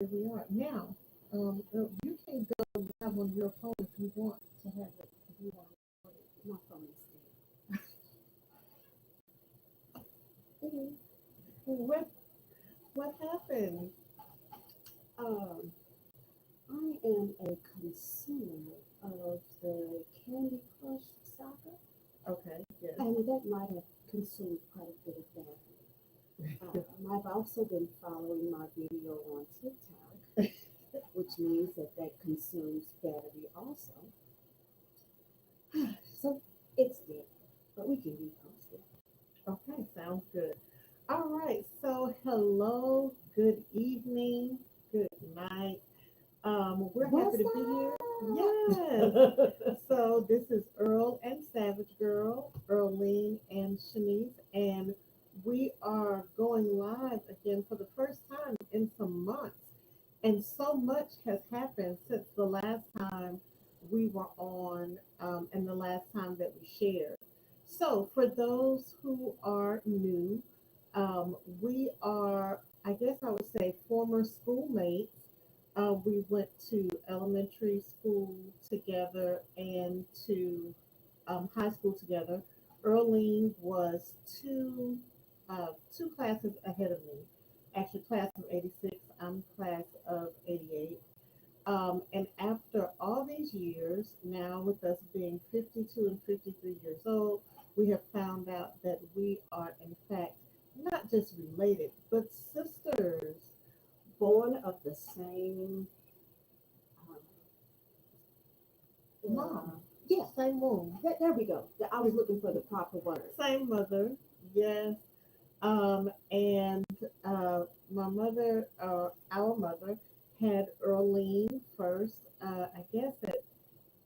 here we are. Now, you can go live on your phone if you want to have it. If you want to record it. My phone is Mhm. What happened? dead. I am a consumer of the Candy Crush saga, Okay, yes. and that might have consumed quite a bit of battery. I've also been following my video on TikTok, which means that that consumes battery also. So it's dead, but we can repost it. Okay, sounds good. All right, so hello, good evening, good night. We're happy What's to be here. Yes. up? So this is Earl and Savage Girl, Earlene and Shanice, and we are going live again for the first time in some months. And so much has happened since the last time we were on, and the last time that we shared. So for those who are new, we are, I guess I would say, former schoolmates. We went to elementary school together and to high school together. Earlene was two classes ahead of me. Actually, class of '86. I'm class of '88. And after all these years, now with us being 52 and 53 years old, we have found out that we are, in fact, not just related, but sisters. Born of the same um, Mom, yeah, same womb, there we go. I was looking for the proper word. same mother, yes. And my mother, our mother, had Earlene first, I guess at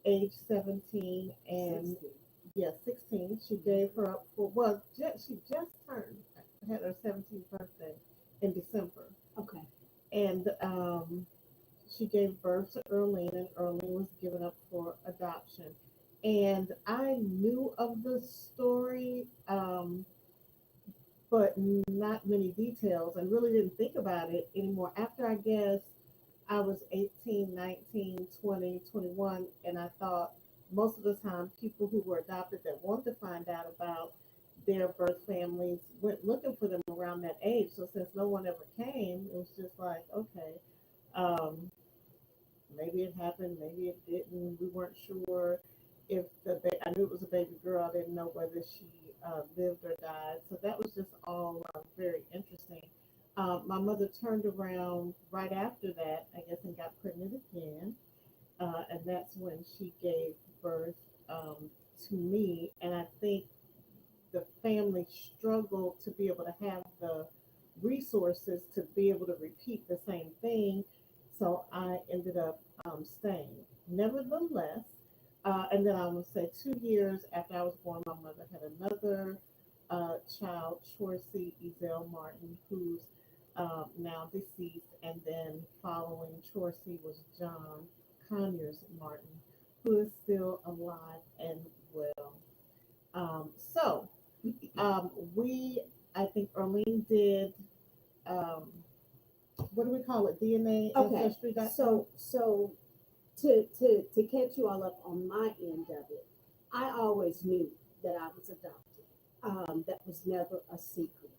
age 17, and 60. yeah, 16. She gave her up for, well, she just turned, had her 17th birthday in December. Okay. And she gave birth to Earlene, and Earlene was given up for adoption. And I knew of the story, but not many details, and really didn't think about it anymore. After I guess I was 18, 19, 20, 21, and I thought most of the time people who were adopted that wanted to find out about their birth families went looking for them around that age. So since no one ever came, it was just like, okay, um, maybe it happened, maybe it didn't. We weren't sure if I knew it was a baby girl. I didn't know whether she lived or died. So that was just all very interesting. My mother turned around right after that, I guess, and got pregnant again. And that's when she gave birth to me. And I think the family struggled to be able to have the resources to be able to repeat the same thing. So I ended up staying. Nevertheless, and then I would say 2 years after I was born, my mother had another child, Chauncey Ezel Martin, who's now deceased. And then following Chauncey was John Conyers Martin, who is still alive and well. So we, I think Arlene did, um, what do we call it? DNA Okay. Ancestry.com? So to catch you all up on my end of it, I always knew that I was adopted. That was never a secret.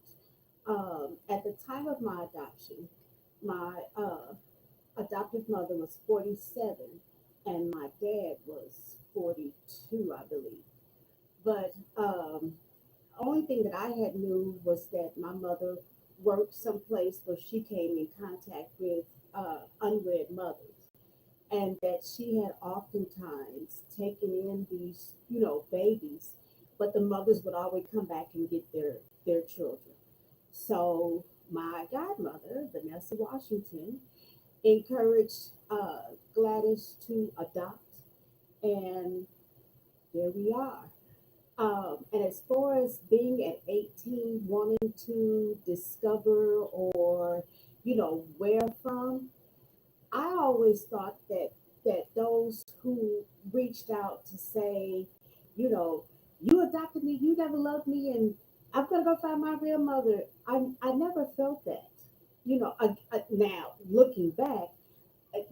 At the time of my adoption, my adoptive mother was 47 and my dad was 42, I believe. But only thing that I had knew was that my mother worked someplace where she came in contact with unwed mothers, and that she had oftentimes taken in these, babies, but the mothers would always come back and get their children. So my godmother, Vanessa Washington, encouraged Gladys to adopt, and there we are. And as far as being at 18, wanting to discover or, where from, I always thought that those who reached out to say, you know, you adopted me, you never loved me, and I'm gonna go find my real mother. I never felt that. now looking back, at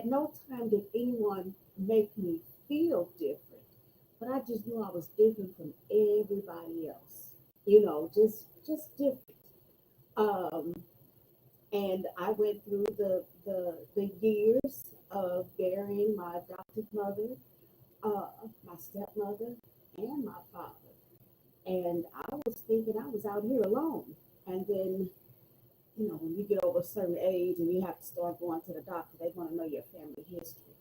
no time did anyone make me feel different, but I just knew I was different from everybody else. Just different. Um, and I went through the years of burying my adopted mother, my stepmother, and my father. And I was thinking I was out here alone. And then, when you get over a certain age and you have to start going to the doctor, they want to know your family history.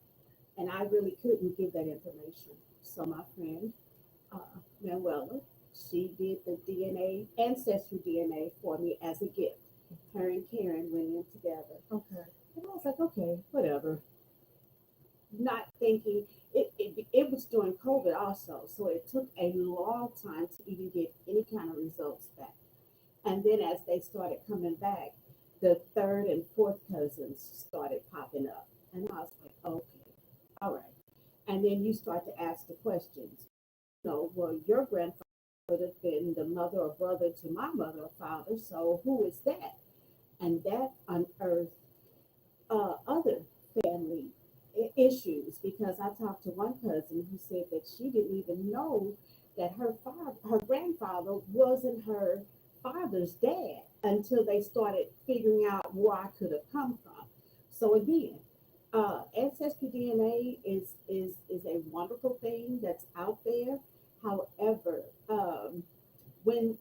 And I really couldn't give that information. So my friend, Manuela, she did the DNA, ancestry DNA for me as a gift. Her and Karen went in together. Okay. And I was like, okay, whatever. Not thinking, it was during COVID also. So it took a long time to even get any kind of results back. And then as they started coming back, the third and fourth cousins started popping up. And I was like, okay, all right. And then you start to ask the questions. Well, your grandfather would have been the mother or brother to my mother or father. So who is that? And that unearthed other family issues, because I talked to one cousin who said that she didn't even know that her grandfather wasn't her father's dad until they started figuring out where I could have come from. So again, ancestry DNA is a wonderful thing that's out there. However, when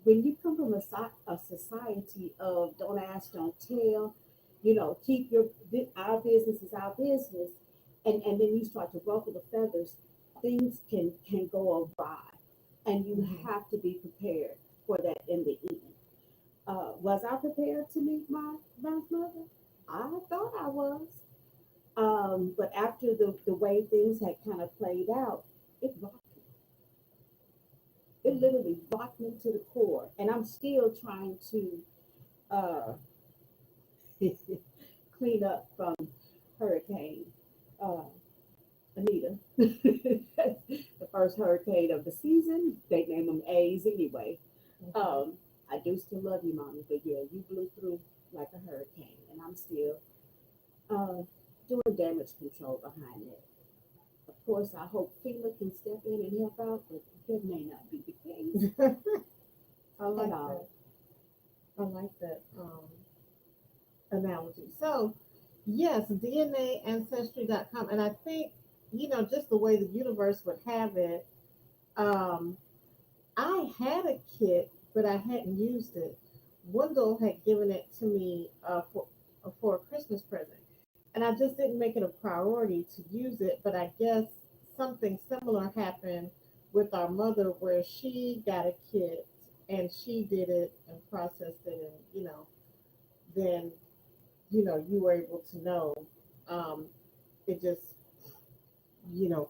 you come from a society of don't ask, don't tell, keep our business is our business, and then you start to ruffle the feathers, things can go awry, and you Mhm. have to be prepared for that in the end. Was I prepared to meet my mother? I thought I was. But after the way things had kind of played out, it rocked me. It literally rocked me to the core. And I'm still trying to uh, clean up from Hurricane uh, Anita. The first hurricane of the season. They name them A's anyway. Okay. Um, I do still love you, mommy, but yeah, you blew through like a hurricane, and I'm still uh, doing damage control behind it. Of course, I hope FEMA can step in and help out, but that may not be the case I at like all. that. I like that analogy. So, yes, DNA Ancestry.com. And I think, just the way the universe would have it, um, I had a kit, but I hadn't used it. Wendell had given it to me for a Christmas present. And I just didn't make it a priority to use it. But I guess something similar happened with our mother where she got a kit and she did it and processed it. And, then, you were able to know. Um, it just,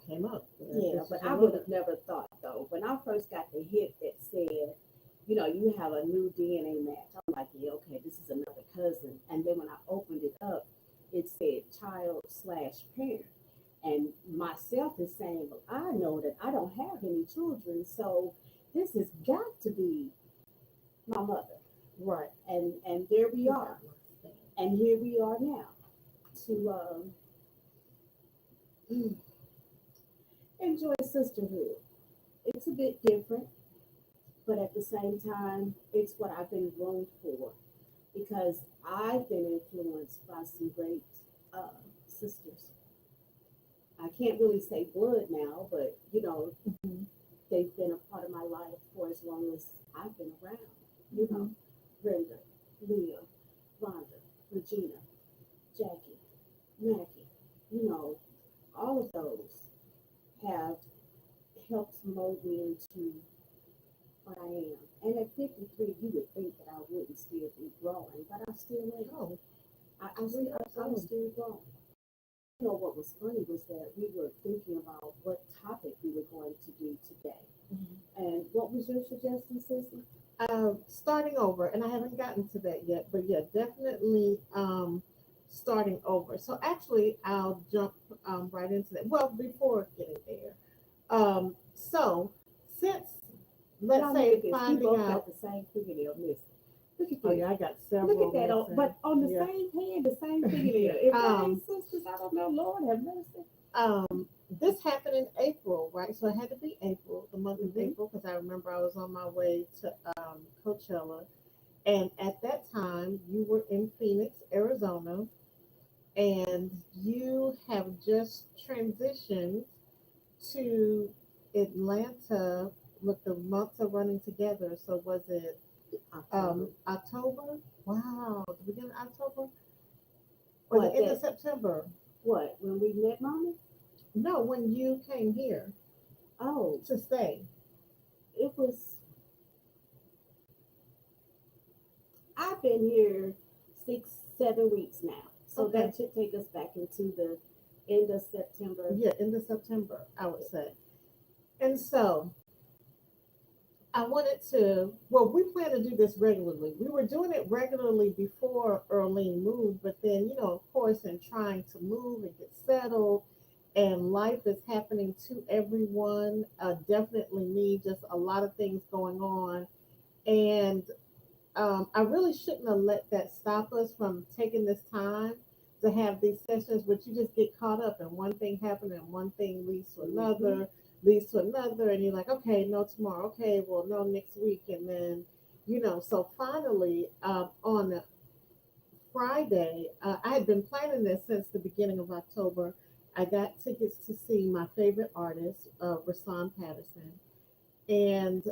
came up. Yeah, This but is your I would mother. have never thought though. When I first got the hit that said, you have a new DNA match, I'm like, yeah, okay, this is another cousin. And then when I opened it up, it said child slash parent. And myself is saying, well, I know that I don't have any children, so this has got to be my mother. Right. And there we You are. got my stamp. And here we are now to enjoy sisterhood. It's a bit different, but at the same time, it's what I've been groomed for because I've been influenced by some great sisters. I can't really say blood now, but Mhm. they've been a part of my life for as long as I've been around. You know, Mhm. Brenda, Leah, Rhonda, Regina, Jackie, Mackie, all of those have helped mold me into what I am. And at 53, you would think that I wouldn't still be growing, but I still am. Oh, I'm absolutely. still growing. What was funny was that we were thinking about what topic we were going to do today. Mhm. And what was your suggestion, Sissy? Starting over, and I haven't gotten to that yet, but yeah, definitely starting over. So actually, I'll jump right into that. Well, before getting there, so since, let's Y'all look say, at this. We finding both got out, the same fingernail missing. Look at Oh this. yeah, I got Look at several that. missing. But on the Yeah. same hand, the same fingernail. If that ain't um, sisters, I don't know. Lord have mercy. this happened in April, right? So it had to be April, the month of Mm-hmm. April, because I remember I was on my way to Coachella, and at that time you were in Phoenix, Arizona, and you have just transitioned to Atlanta. Look, the months are running together. So was it October. October? Wow, the beginning of October or the What end of that? September? What when we met, Mommy? No, when you came here Oh, to stay. it was. I've been here 6, 7 weeks now, so Okay, that should take us back into the end of September. yeah, end of September, I would say. And so I wanted to, well, we plan to do this regularly. We were doing it regularly before Earlene moved, but then, of course, in trying to move and get settled, and life is happening to everyone, definitely me, just a lot of things going on. And I really shouldn't have let that stop us from taking this time to have these sessions, but you just get caught up and one thing happened and one thing Mm-hmm. leads to another, and you're like, okay, no, tomorrow, okay, well, no, next week, and then, so finally, on Friday, I had been planning this since the beginning of October. I got tickets to see my favorite artist, Rasan Patterson, and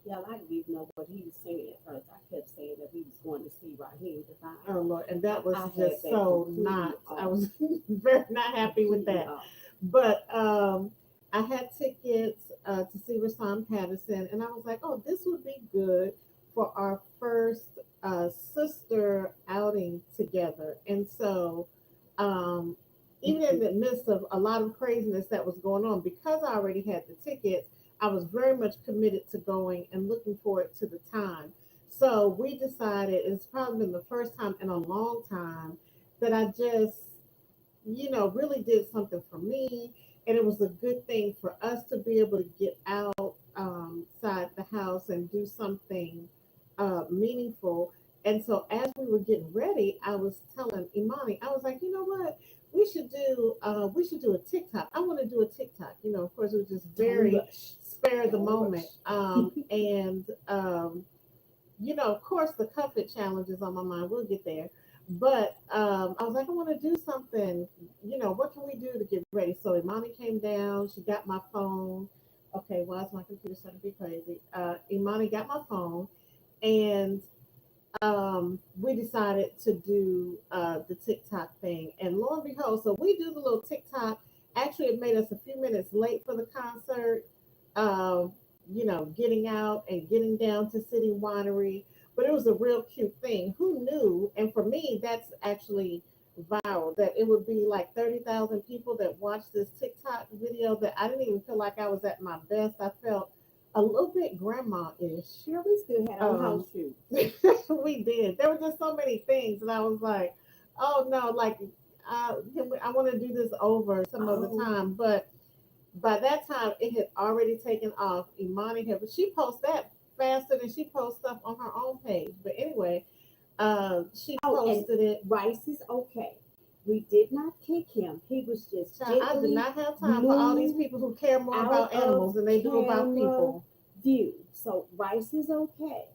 Yeah, I didn't even know what he was saying at first. I kept saying that we was going to see Raheem Divine. oh Lord, and that was I had just that so completely not. I off. was very not happy with Completely that. off. But I had tickets to see Rasan Patterson, and I was like, oh, this would be good for our first sister outing together. And so, um, even in the midst of a lot of craziness that was going on, because I already had the tickets, I was very much committed to going and looking forward to the time. So we decided it's probably been the first time in a long time that I just, really did something for me. And it was a good thing for us to be able to get out outside the house and do something meaningful. And so as we were getting ready, I was telling Imani, I was like, you know what? We should do a TikTok. I want to do a TikTok. Of course, it was just Don't very rush. spare the Don't moment. rush. And of course, the comfort challenge is on my mind. We'll get there. But I was like, I want to do something. What can we do to get ready? So Imani came down. She got my phone. Okay, why is my computer starting to be crazy? Imani got my phone, and we decided to do the TikTok thing. And lo and behold, so we do the little TikTok. Actually, it made us a few minutes late for the concert. Um, getting out and getting down to City Winery, but it was a real cute thing. Who knew? And for me, that's actually viral. That it would be like 30,000 people that watched this TikTok video. That I didn't even feel like I was at my best. I felt a little bit grandma-ish. Sure, we still had on house um, shoes. we did. There were just so many things, and I was like, "Oh no!" Like, I want to do this over some other Oh, time. But by that time, it had already taken off. Imani had, but she posts that faster than she posts stuff on her own page. But anyway, she oh, and posted it. Rice is okay. We did not kick him. He was just Child, I did gently not have time for all these moved people who care more out about of animals than they do about camera people. view. So Rice is okay.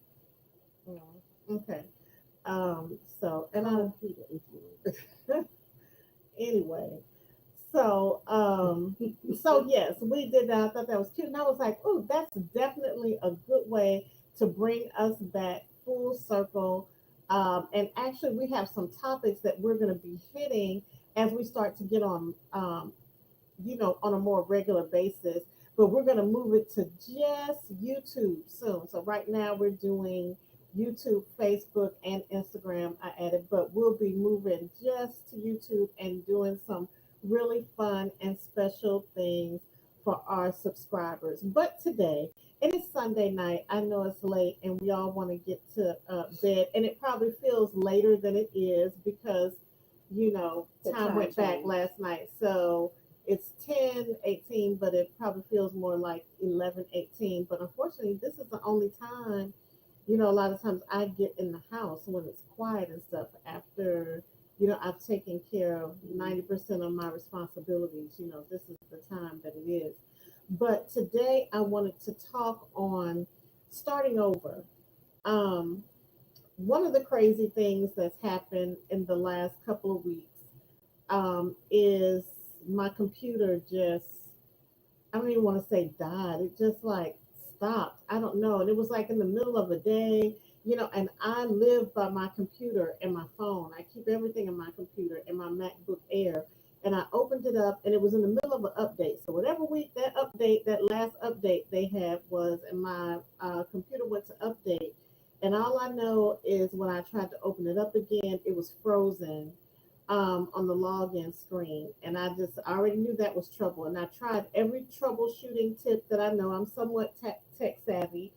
Mm, okay. So, and Call Peter if you anyway, so yes, we did that. I thought that was cute, and I was like, "Oh, that's definitely a good way to bring us back full circle." And actually, we have some topics that we're going to be hitting as we start to get on, on a more regular basis. But we're going to move it to just YouTube soon. So right now we're doing YouTube, Facebook, and Instagram. I added, but we'll be moving just to YouTube and doing some really fun and special things for our subscribers. But today, it is Sunday night. I know it's late and we all want to get to bed, and it probably feels later than it is because, the time time went back change. last night. So it's 10:18, but it probably feels more like 11:18. But unfortunately, this is the only time A lot of times I get in the house when it's quiet and stuff after, I've taken care of Mhm. 90% of my responsibilities. This is the time that it is. But today I wanted to talk on starting over. Um, One of the crazy things that's happened in the last couple of weeks is my computer just, I don't even want to say died. It just like stopped. I don't know. And it was like in the middle of a day, and I live by my computer and my phone. I keep everything in my computer and my MacBook Air. And I opened it up and it was in the middle of an update. So whatever week that update, that last update they had was, and my computer went to update. And all I know is when I tried to open it up again, it was frozen on the login screen. And I already knew that was trouble. And I tried every troubleshooting tip that I know. I'm somewhat tech savvy.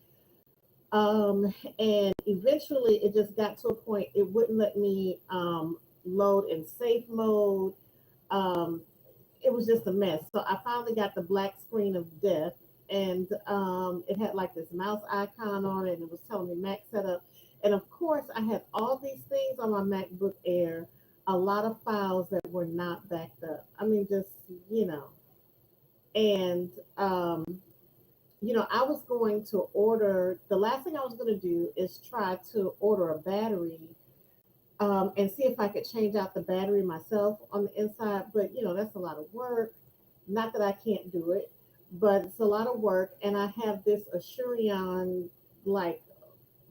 And eventually it just got to a point, it wouldn't let me load in safe mode. Um, it was just a mess. So I finally got the black screen of death, and it had like this mouse icon on it, and it was telling me Mac setup. And of course, I had all these things on my MacBook Air, a lot of files that were not backed up. I mean, just you know, and I was going to order. The last thing I was going to do is try to order a battery and see if I could change out the battery myself on the inside. But that's a lot of work. Not that I can't do it, but it's a lot of work. And I have this Assurion like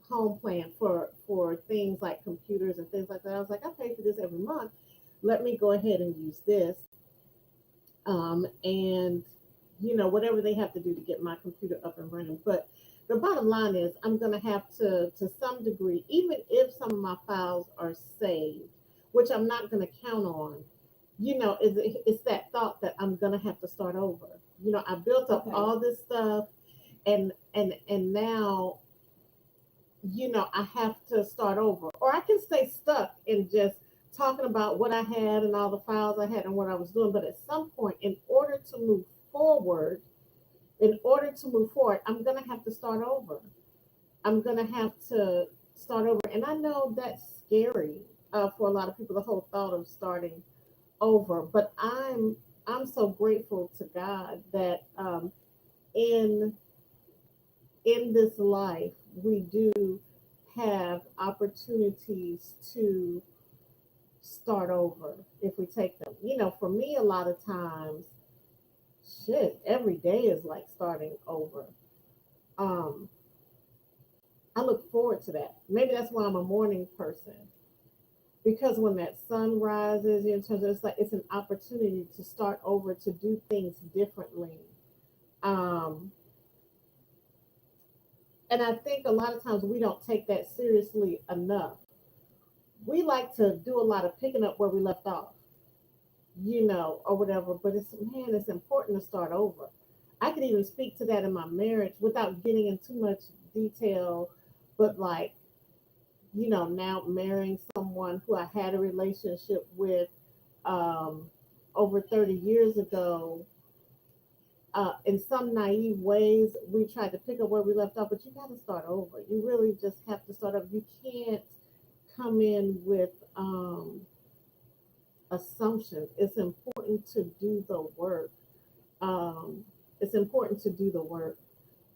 home plan for things like computers and things like that. I was like, I pay for this every month. Let me go ahead and use this. And whatever they have to do to get my computer up and running. But the bottom line is, I'm going to have to some degree, even if some of my files are saved, which I'm not going to count on. It's that thought that I'm going to have to start over. I built up Okay. all this stuff, and now I have to start over. Or I can stay stuck in just talking about what I had and all the files I had and what I was doing. But at some point, forward, in order to move forward, I'm going to have to start over. I'm going to have to start over. And I know that's scary for a lot of people, the whole thought of starting over. But I'm so grateful to God that in in this life we do have opportunities to start over if we take them. For me, a lot of times, shit, every day is like starting over. Um, I look forward to that. Maybe that's why I'm a morning person, because when that sun rises, it's like it's an opportunity to start over, to do things differently. Um, and I think a lot of times we don't take that seriously enough. We like to do a lot of picking up where we left off, or whatever. But it's important to start over. I could even speak to that in my marriage without getting into too much detail, but like, now marrying someone who I had a relationship with um, over 30 years ago. In some naive ways, we tried to pick up where we left off, but you got to start over. You really just have to start over. You can't come in with assumptions. It's important to do the work. Um, it's important to do the work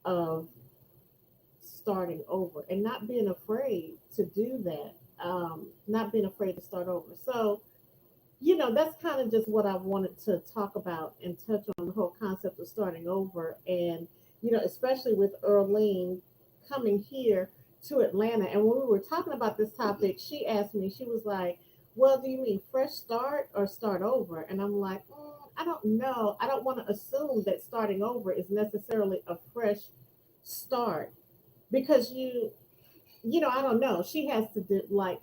of starting over and not being afraid to do that. Not being afraid to start over. So, that's kind of just what I wanted to talk about and touch on, the whole concept of starting over. And, especially with Earlene coming here to Atlanta. And when we were talking about this topic, she asked me, she was like, well, do you mean fresh start or start over? And I'm like, I don't know. I don't want to assume that starting over is necessarily a fresh start, because I don't know. She has to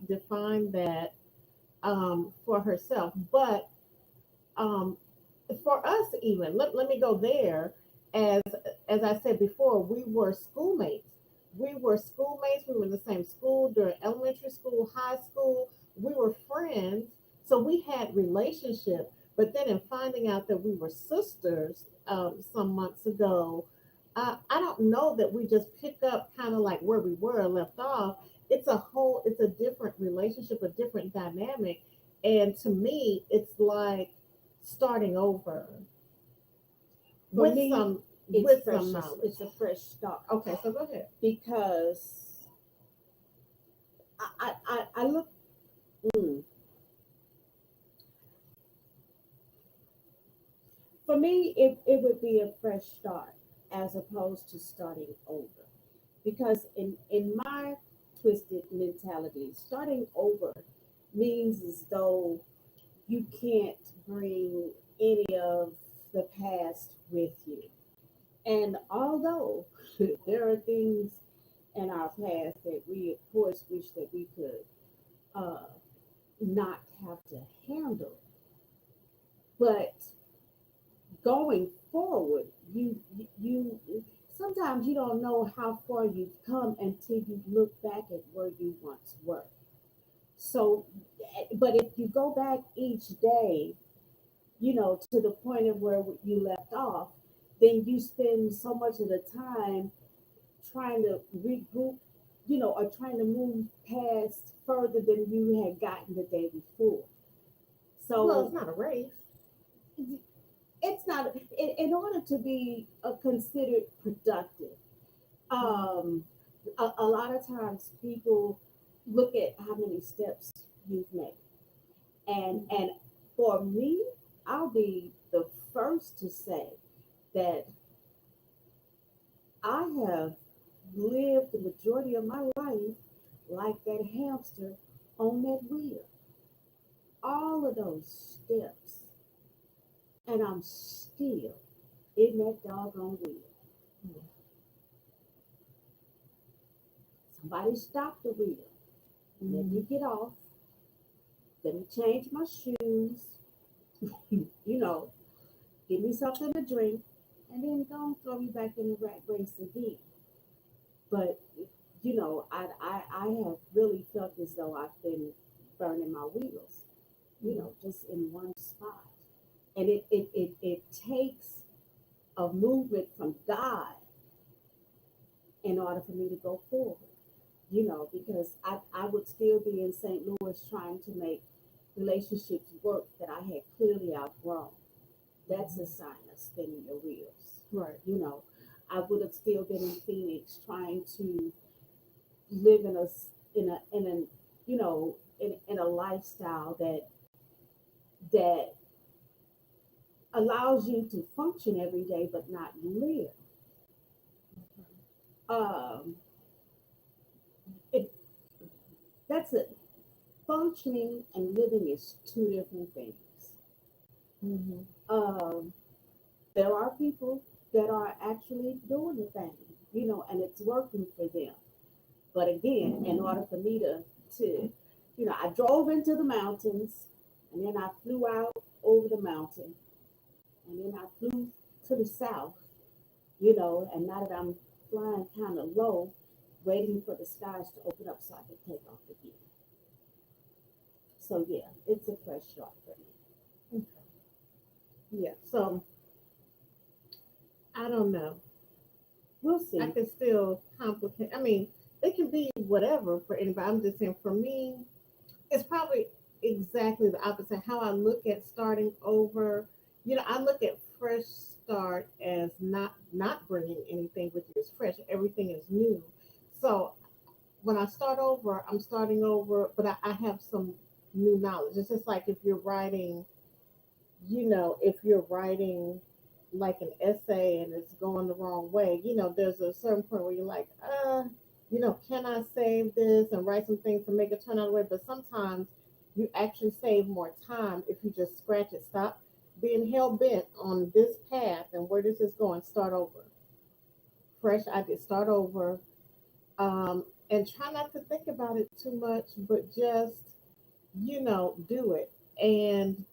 define that for herself. But um, for us, even let me go there. As as I said before, we were schoolmates. We were schoolmates. We were in the same school during elementary school, high school. We were friends, so we had relationship. But then, in finding out that we were sisters some months ago, I don't know that we just pick up kind of like where we were and left off. It's a different relationship, a different dynamic. And to me, it's like starting over For with me, it's with some knowledge. it's a fresh start Okay, so go ahead. because I look. Mm, for me, it would be a fresh start as opposed to starting over. Because in my twisted mentality, starting over means as though you can't bring any of the past with you. And although there are things in our past that we, of course, wish that we could uh, not have to handle, but going forward, you sometimes you don't know how far you've come until you look back at where you once were. So, but if you go back each day, to the point of where you left off, then you spend so much of the time trying to regroup, or trying to move past further than you had gotten the day before. Well, it's So not a race. it's not in order to be considered productive. Um, a lot of times people look at how many steps you've made, and for me, I'll be the first to say that I have lived the majority of my life like that hamster on that wheel. All of those steps, and I'm still in that doggone wheel. Somebody stop the wheel. Let me Mhm. get off. Let me change my shoes. you know, Give me something to drink, and then don't throw me back in the rat race again. But I have really felt as though I've been burning my wheels, Mhm. just in one spot. And it takes a movement from God in order for me to go forward, because I would still be in St. Louis trying to make relationships work that I had clearly outgrown. That's a sign of spinning your wheels. Right. You know, I would have still been in Phoenix trying to live in a lifestyle that allows you to function every day but not live. Um, it that's it. Functioning and living is two different things. Mm-hmm. Um, there are people that are actually doing the thing, and it's working for them. But again, in order for me to, I drove into the mountains, and then I flew out over the mountain, and then I flew to the south, and now that I'm flying kind of low, waiting for the skies to open up so I can take off again. So yeah, it's a fresh start for me. Okay. Yeah. So I don't know. We'll I see. can still complicate. I mean, it can be whatever for anybody. I'm just saying for me, it's probably exactly the opposite. How I look at starting over, I look at fresh start as not bringing anything with you. It's fresh. Everything is new. So when I start over, I'm starting over, but I have some new knowledge. It's just like if you're writing, if you're writing like an essay and it's going the wrong way, there's a certain point where you're like, can I save this and write some things to make it turn out the way? But sometimes you actually save more time if you just scratch it, stop being hell bent on this path and where this is going, start over. Fresh idea, start over. And try not to think about it too much, but just, do it. And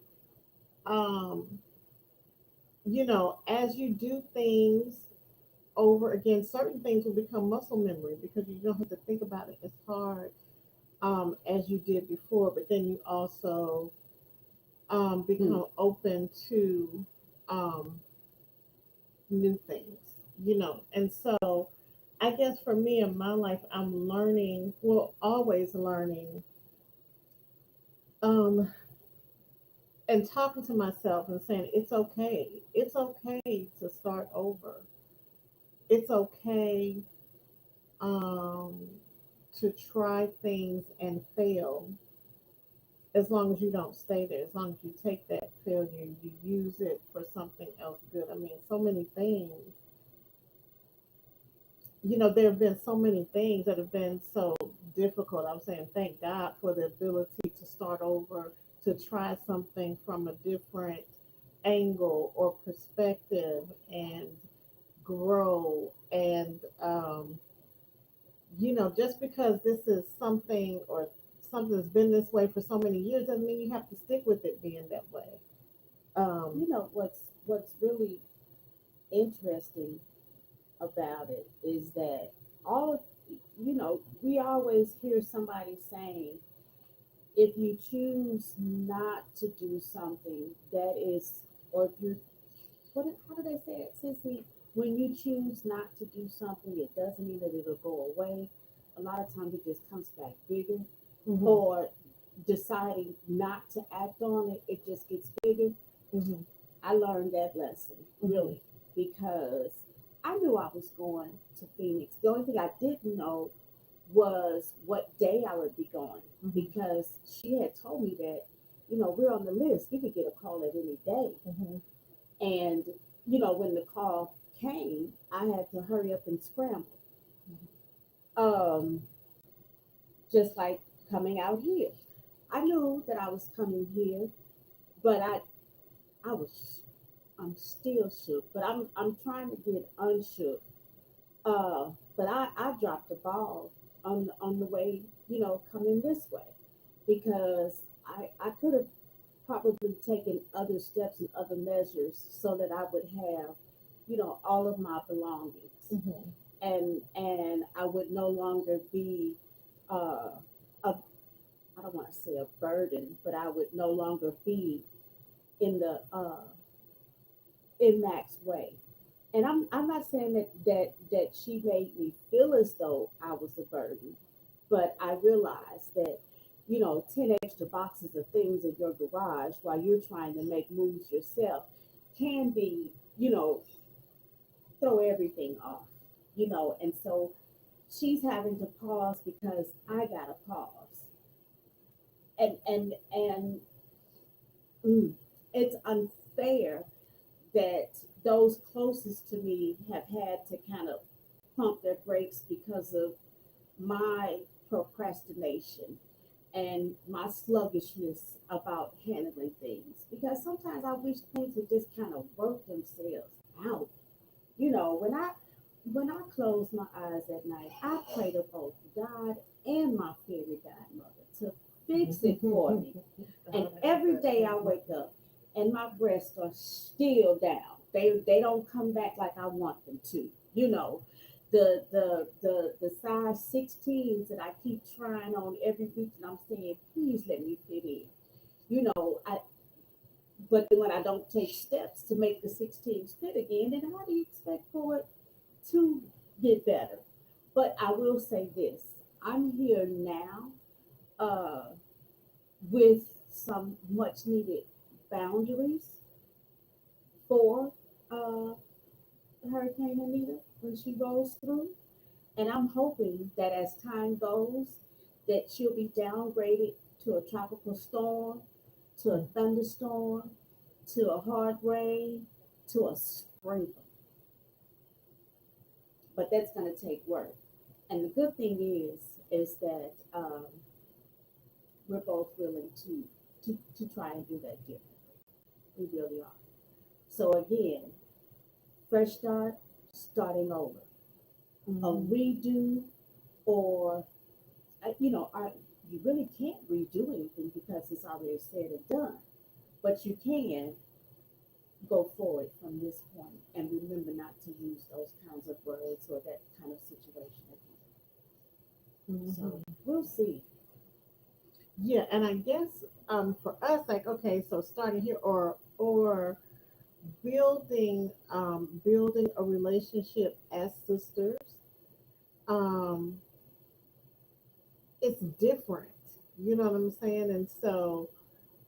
um, as you do things over again, certain things will become muscle memory because you don't have to think about it as hard as you did before. But then you also Hmm. become open to um, new things. And so I guess for me in my life, I'm learning, well, always learning, um, and talking to myself and saying, it's okay. It's okay to start over. It's okay um, to try things and fail as long as you don't stay there, as long as you take that failure, you use it for something else good. I mean, so many things, there have been so many things that have been so difficult. I'm saying thank God for the ability to start over, to try something from a different angle or perspective and grow. And, just because this is something or something that's been this way for so many years doesn't mean you have to stick with it being that way. Um, What's really interesting about it is that all of we always hear somebody saying, if you choose not to do something that is, or if you how do they say it, Sissy? When you choose not to do something, it doesn't mean that it'll go away. A lot of times it just comes back bigger. mhm, Or deciding not to act on it, it just gets bigger. mhm, I learned that lesson, mhm, really, because I knew I was going to Phoenix. The only thing I didn't know was what day I would be going, mhm, because she had told me that, we're on the list. We could get a call at any day. mhm, And, when the call came, I had to hurry up and scramble. Um, just like coming out here. I knew that I was coming here, but I was I'm still shook, but I'm trying to get unshook. But I dropped the ball on the way, coming this way, because I could have probably taken other steps and other measures so that I would have, all of my belongings, mhm, and I would no longer be uh, a I don't want to say a burden, but I would no longer be in the in Mac's way. And I'm not saying that she made me feel as though I was a burden, but I realized that 10 extra boxes of things in your garage while you're trying to make moves yourself can be, throw everything off, and so she's having to pause because I got to pause. And mm, it's unfair that those closest to me have had to kind of pump their brakes because of my procrastination and my sluggishness about handling things. Because sometimes I wish things would just kind of work themselves out. When I close my eyes at night, I pray to both God and my fairy godmother to fix it for me. And every day I wake up and my breasts are still down. They don't come back like I want them to. The size 16s that I keep trying on every week, and I'm saying, please let me fit in. I but then when I don't take steps to make the 16s fit again, then how do you expect for it to get better? But I will say this: I'm here now, uh, with some much needed boundaries for uh, Hurricane Anita when she rolls through. And I'm hoping that as time goes, that she'll be downgraded to a tropical storm, to a thunderstorm, to a hard rain, to a sprinkle. But that's going to take work. And the good thing is that we're both willing to try and do that differently. We really are. So again, fresh start, starting over, a mhm. redo, or you really can't redo anything because it's already said and done. But you can go forward from this point and remember not to use those kinds of words or that kind of situation again. So Mhm. we'll see. Yeah, and I guess for us, like, okay, so starting here, or building a relationship as sisters, um, it's different. You know what I'm saying? And so,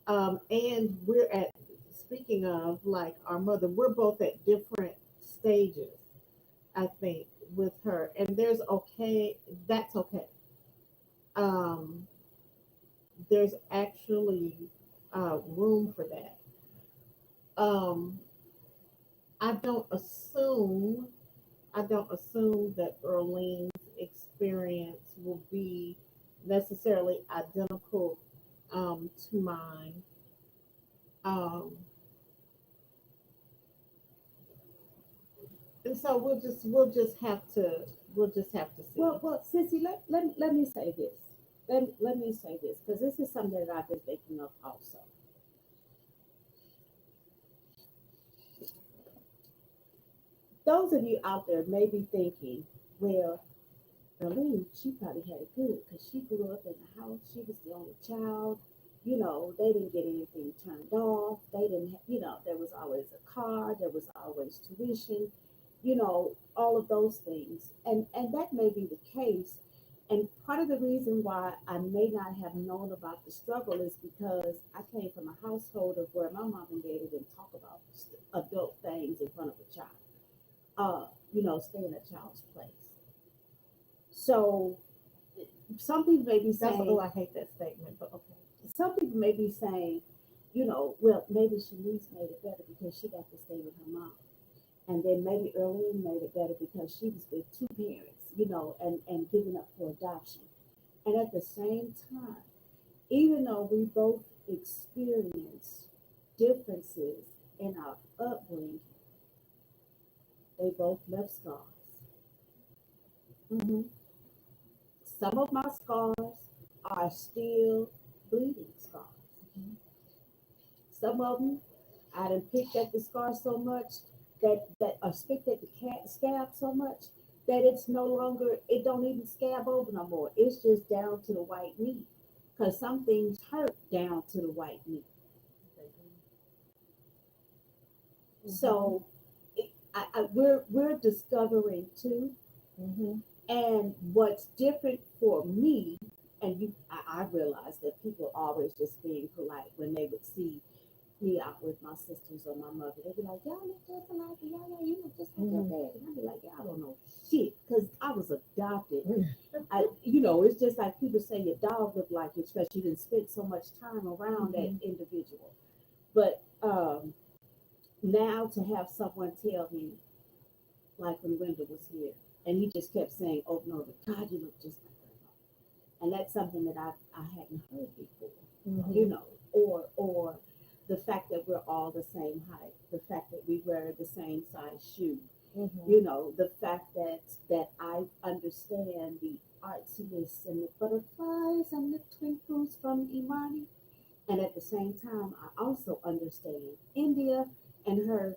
and we're at, speaking of like our mother, we're both at different stages, I think, with her. And there's okay, that's okay. Um, there's actually room for that. Um, I don't assume I don't assume that Earlene's experience will be necessarily identical to mine. Um, and so we'll just have to see. Well, Sissy, let me say this. Let me say this, because this is something that I've been thinking of also. Those of you out there may be thinking, well, Darlene, she probably had it good because she grew up in the house. She was the only child. You know, they didn't get anything turned off. They didn't, there was always a car. There was always tuition. All of those things, and that may be the case. And part of the reason why I may not have known about the struggle is because I came from a household of where my mom and daddy didn't talk about adult things in front of a child. Stay in a child's place. So some people may be That's, oh, saying, I hate that statement, but okay. some people may be saying, well, maybe Shanice made it better because she got to stay with her mom. And then maybe Earlene made it better because she was with two parents, and giving up for adoption. And at the same time, even though we both experience differences in our upbringing, they both left scars. Hmm. Some of my scars are still bleeding scars. Mhm. Some of them, I done picked at the scar so much that or picked at the scab so much that it's no longer, it don't even scab over no more. It's just down to the white meat. Because some things hurt down to the white meat. Mhm. So we're discovering too. Mhm. And what's different for me, and I realized that people always just being polite when they would see me out with my sisters or my mother. They'd be like, y'all look just alike, yeah, you look just like your Mhm. dad. And I'd be like, y'all don't know shit, because I was adopted. Mhm. It's just like people say your dog looked like you because you didn't spend so much time around that Mhm. individual. But now to have someone tell me, like when Linda was here, and he just kept saying over and over, God, you look just like her mom. And that's something that I hadn't heard before, Mhm. or the fact that we're all the same height, the fact that we wear the same size shoe, Mhm. the fact that I understand the artsiness and the butterflies and the twinkles from Imani, and at the same time I also understand India and her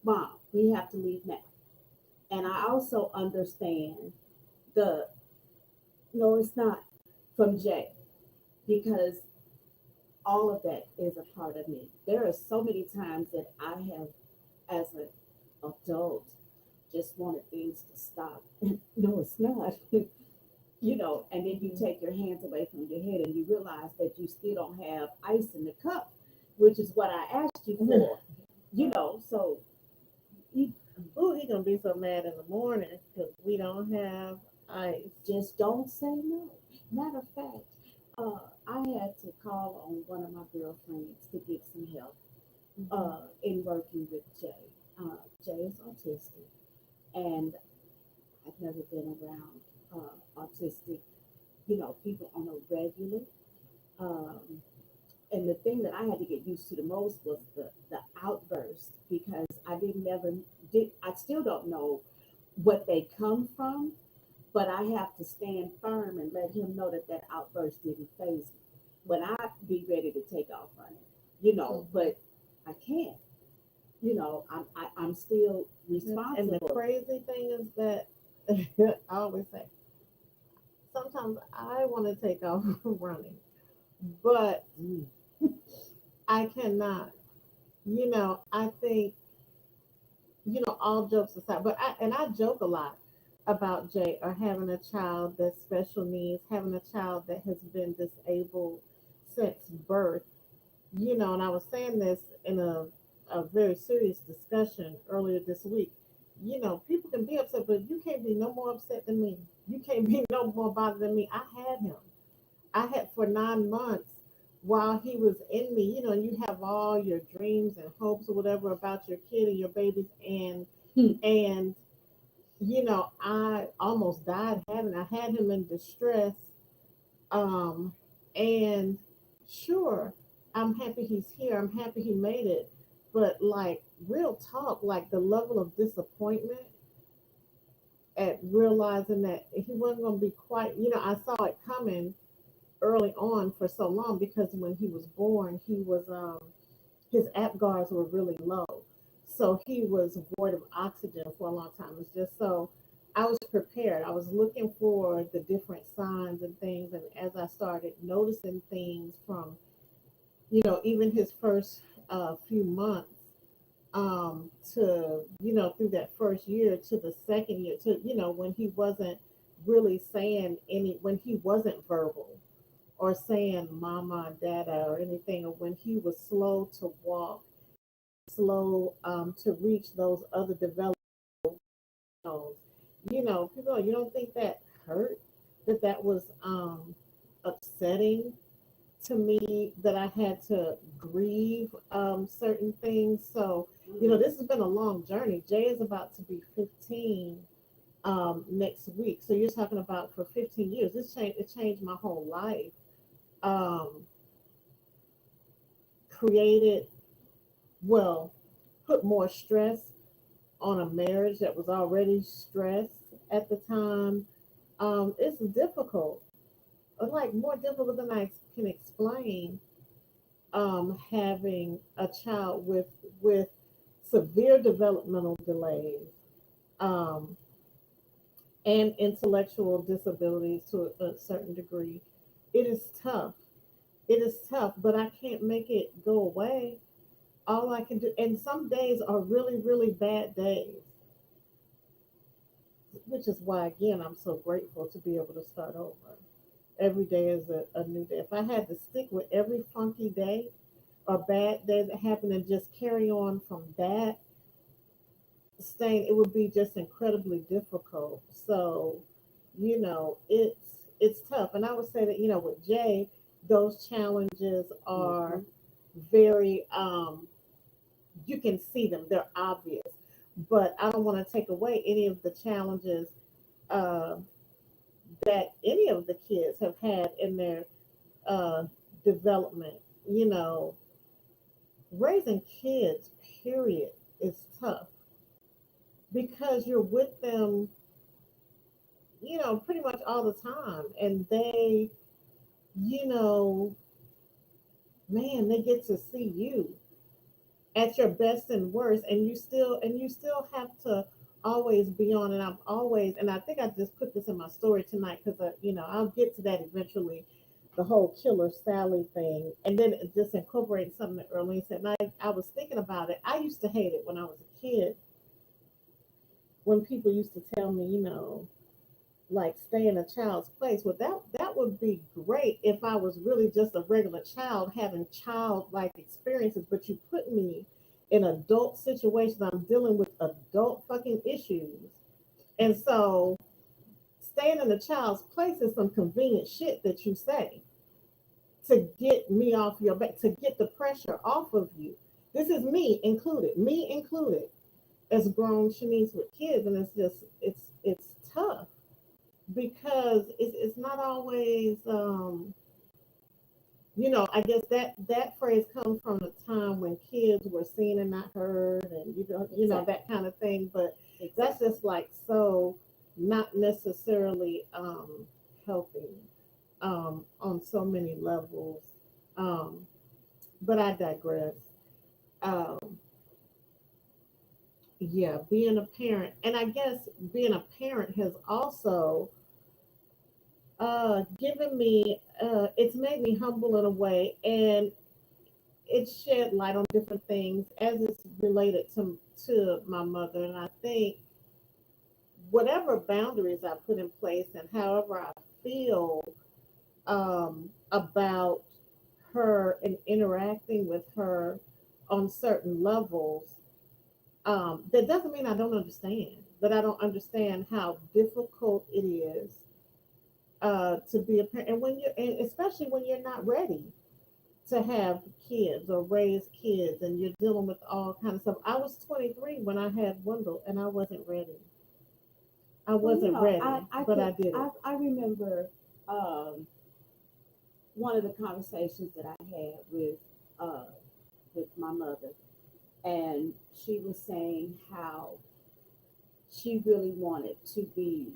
mom. We have to leave now, and I also understand the no, it's not from Jay, because all of that is a part of me. There are so many times that I have, as an adult, just wanted things to stop. No, it's not. And then you Mhm. take your hands away from your head and you realize that you still don't have ice in the cup, which is what I asked you for. So you Oh, he gonna be so mad in the morning because we don't have ice. just don't say no. Matter of fact, I had to call on one of my girlfriends to get some help Mhm. in working with Jay. Jay is autistic, and I've never been around autistic, people on a regular. Um, and the thing that I had to get used to the most was the outburst, because I still don't know what they come from, but I have to stand firm and let him know that that outburst didn't phase me. But I'd be ready to take off running, Mhm. but I can't. I'm still And the responsible. crazy thing is that I always say sometimes I want to take off running, but Mm. I cannot. I think, all jokes aside, I joke a lot about Jay or having a child that's special needs, having a child that has been disabled since birth, and I was saying this in a very serious discussion earlier this week. People can be upset, but you can't be no more upset than me. You can't be no more bothered than me. I had him. I had for 9 months while he was in me, and you have all your dreams and hopes or whatever about your kid and your babies, and I almost died having. I had him in distress, um, and sure, I'm happy he's here. I'm happy he made it, but like real talk, like the level of disappointment at realizing that he wasn't going to be quite. I saw it coming early on for so long because when he was born, he was his APGARs were really low, so he was void of oxygen for a long time. It's just so I was prepared. I was looking for the different signs and things, and as I started noticing things from even his first few months to through that first year to the second year to when he wasn't really saying when he wasn't verbal or saying mama and dada or anything, or when he was slow to walk, slow to reach those other development goals. People, you don't think that hurt, that was upsetting to me, that I had to grieve certain things. So, this has been a long journey. Jay is about to be 15 next week. So you're talking about for 15 years. It changed my whole life. Um, created, well, put more stress on a marriage that was already stressed at the time. It's difficult, like more difficult than I can explain. Having a child with severe developmental delays, um, and intellectual disabilities to a certain degree, it is tough. It is tough, but I can't make it go away. All I can do, and some days are really, really bad days, which is why, again, I'm so grateful to be able to start over. Every day is a new day. If I had to stick with every funky day or bad day that happened and just carry on from that, staying, it would be just incredibly difficult. So, it's tough. And I would say that, with Jay, those challenges are very you can see them, they're obvious. But I don't want to take away any of the challenges uh, that any of the kids have had in their uh, development. Raising kids, period, is tough because you're with them, pretty much all the time. And they, you know, man, they get to see you at your best and worst, and you still have to always be on. And I'm always, and I think I just put this in my story tonight because I'll get to that eventually, the whole killer Sally thing, and then it just incorporating something that Earl said. And I was thinking about it. I used to hate it when I was a kid when people used to tell me, like stay in a child's place. Well, that would be great if I was really just a regular child having childlike experiences, but you put me in adult situations. I'm dealing with adult fucking issues. And so staying in a child's place is some convenient shit that you say to get me off your back, to get the pressure off of you. This is me included, as grown Shanice with kids, and it's tough because it's not always I guess that phrase comes from the time when kids were seen and not heard, and Exactly. that kind of thing, but that's Exactly. just like so not necessarily helping on so many levels. um but I digress. um yeah, being a parent, and I guess being a parent has also given me it's made me humble in a way, and it shed light on different things as it's related to my mother, and I think whatever boundaries I put in place and however I feel about her and interacting with her on certain levels, that doesn't mean I don't understand, but I don't understand how difficult it is to be a parent, and and especially when you're not ready to have kids or raise kids, and you're dealing with all kinds of stuff. I was 23 when I had Wendell, and I wasn't ready. I Well, wasn't ready, I but could I did it. I remember um, one of the conversations that I had uh, with my mother, and she was saying how she really wanted to be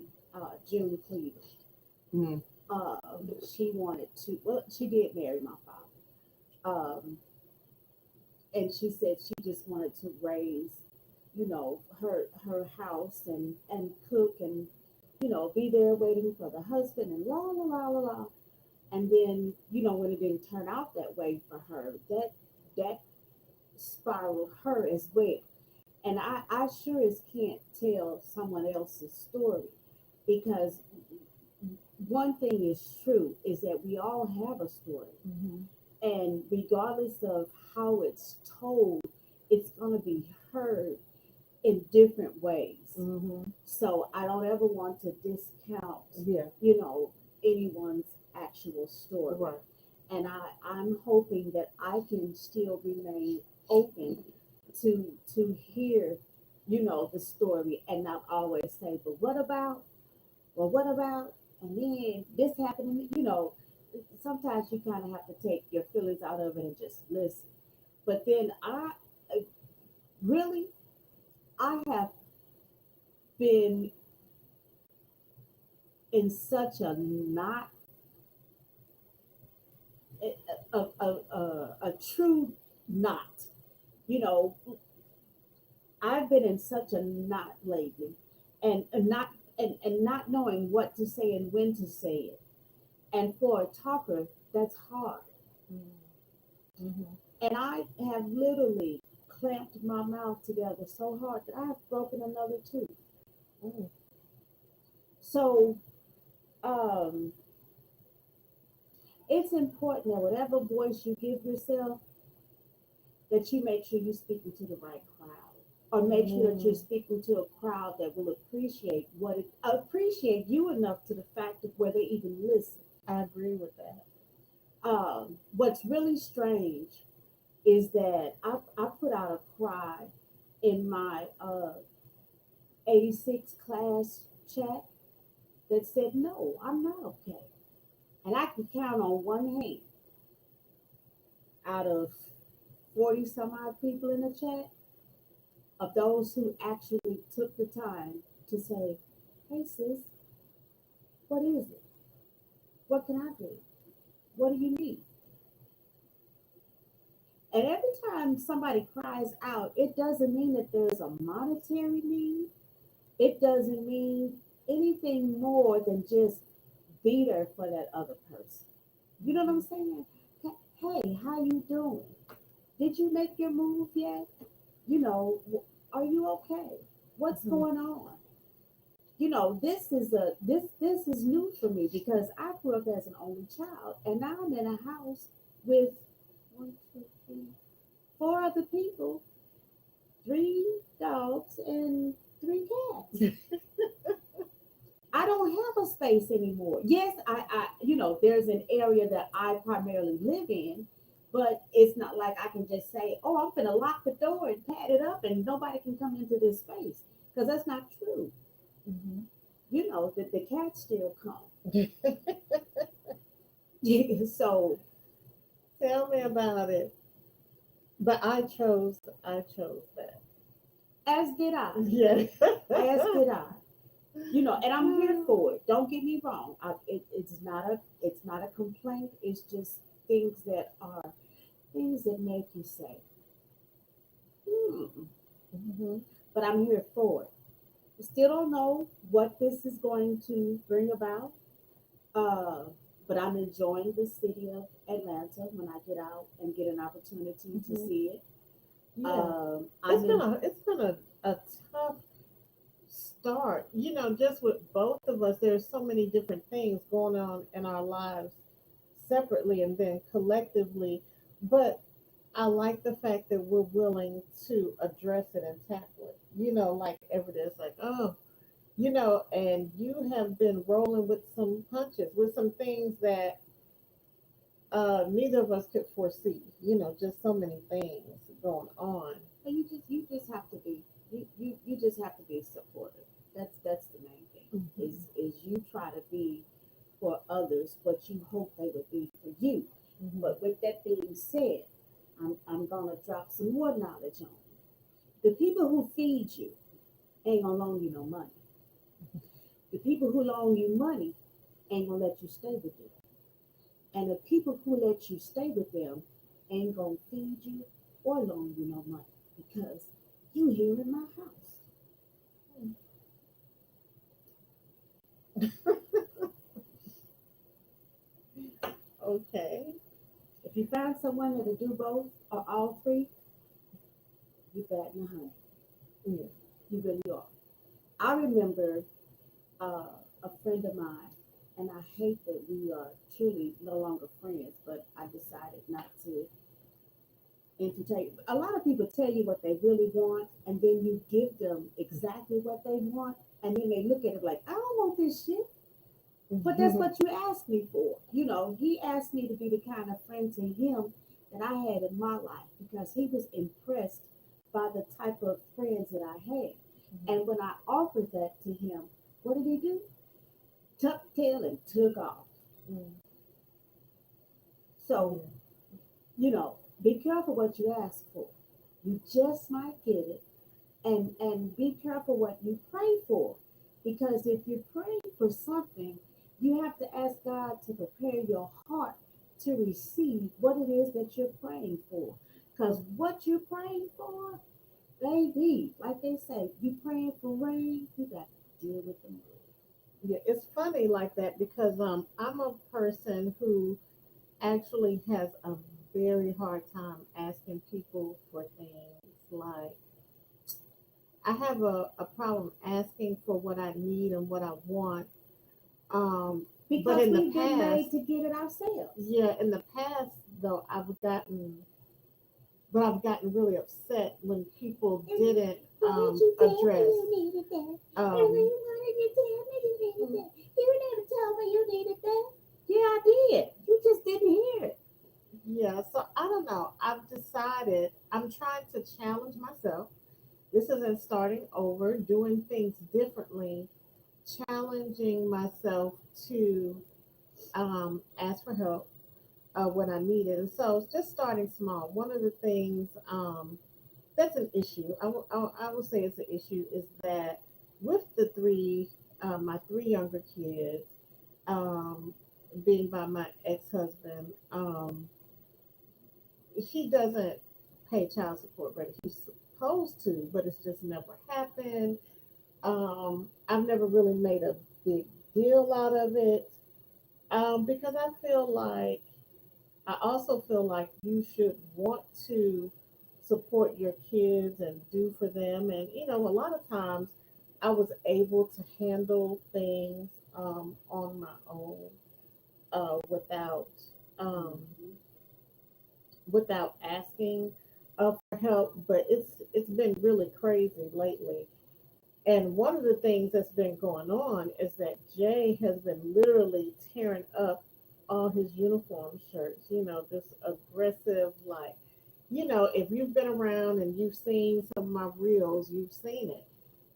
June Cleaver. Mm. She wanted to. Well, she did marry my father, and she said she just wanted to raise, her house and cook and be there waiting for the husband and la la la la la. And then when it didn't turn out that way for her, that spiraled her as well. And I sure as can't tell someone else's story, because one thing is true is that we all have a story, Hmm. and regardless of how it's told, it's going to be heard in different ways. Hmm. So I don't ever want to discount, Yeah. anyone's actual story. Right. And I'm hoping that I can still remain open to hear, the story, and not always say, but what about? Well, what about? And then this happened to me. Sometimes you kind of have to take your feelings out of it and just listen. But then really, I have been in such a not a true knot. You know, I've been in such a knot lately, and not knowing what to say and when to say it. And for a talker, that's hard. Hmm. And I have literally clamped my mouth together so hard that I have broken another tooth. Hmm. So um, it's important that whatever voice you give yourself, that you make sure you're speaking to the right crowd, or make sure that you're Mm. speaking to a crowd that will appreciate you enough to the fact of where they even listen. I agree with that. What's really strange is that I put out a cry in my 86 class chat that said, no, I'm not okay. And I can count on one hand out of 40 some odd people in the chat of those who actually took the time to say, hey, sis, what is it? What can I do? What do you need? And every time somebody cries out, it doesn't mean that there's a monetary need. It doesn't mean anything more than just be there for that other person. You know what I'm saying? Hey, how you doing? Did you make your move yet? Are you okay? What's Mhm. going on? This is new for me because I grew up as an only child, and now I'm in a house with one, two, three, four other people, three dogs and three cats. I don't have a space anymore. Yes, there's an area that I primarily live in, but it's not like I can just say, "Oh, I'm gonna lock the door and pad it up, and nobody can come into this space," because that's not true. Mhm. That the cats still come. So Tell me about it. But I chose that. as did I, Yeah. as did I. And I'm here for it. Don't get me wrong. It's not a complaint. It's just things that make you say, hmm. Hmm. But I'm here for it. Still don't know what this is going to bring about. Uh, but I'm enjoying the city of Atlanta when I get out and get an opportunity to Hmm. see it. Yeah, I'm in. it's been a tough start. Just with both of us, there's so many different things going on in our lives separately and then collectively. But I like the fact that we're willing to address it and tackle it. Like every day, it's like, oh, and you have been rolling with some punches, with some things that neither of us could foresee. Just so many things going on. And you just have to be you just have to be supportive. That's the main thing. Hmm. Is you try to be for others what you hope they would be for you. Hmm. But with that being said, I'm gonna drop some more knowledge on you. The people who feed you ain't gonna loan you no money. The people who loan you money ain't gonna let you stay with them. And the people who let you stay with them ain't gonna feed you or loan you no money because you here in my house. Okay. If you find someone that'll do both or all three, you bad in the honey. Yeah. You really are. I remember a friend of mine, and I hate that we are truly no longer friends, but I decided not to entertain. A lot of people tell you what they really want, and then you give them exactly what they want, and then they look at it like, I don't want this shit. But that's what you asked me for. He asked me to be the kind of friend to him that I had in my life because he was impressed by the type of friends that I had. And when I offered that to him, what did he do? Tucked tail and took off. Mm. So, Yeah. be careful what you ask for. You just might get it. And be careful what you pray for. Because if you're praying for something, you have to ask God to prepare your heart to receive what it is that you're praying for. Because what you're praying for, baby, like they say, you praying for rain, you got to deal with the mud. Yeah, it's funny like that because I'm a person who actually has a very hard time asking people for things. Like I have a problem asking for what I need and what I want. But Because in the we've been past, made to get it ourselves. yeah, in the past though, I've gotten really upset when people didn't Why did you tell me address. you needed that? And Um, why did you tell me you needed that? You never told me you needed that. Yeah, I did. You just didn't hear it. yeah, so I don't know. I've decided I'm trying to challenge myself. This isn't starting over, doing things differently, challenging myself to ask for help when I need it. And so it's just starting small. One of the things that's an issue, I will say it's an issue, is that with my three younger kids, um, being by my ex husband, he doesn't pay child support, but he's supposed to, but it's just never happened. I've never really made a big deal out of it because I also feel like you should want to support your kids and do for them. And, a lot of times I was able to handle things on my own without um, Mhm. asking for help. But it's been really crazy lately. And one of the things that's been going on is that Jay has been literally tearing up all his uniform shirts, this aggressive, like, if you've been around and you've seen some of my reels, you've seen it.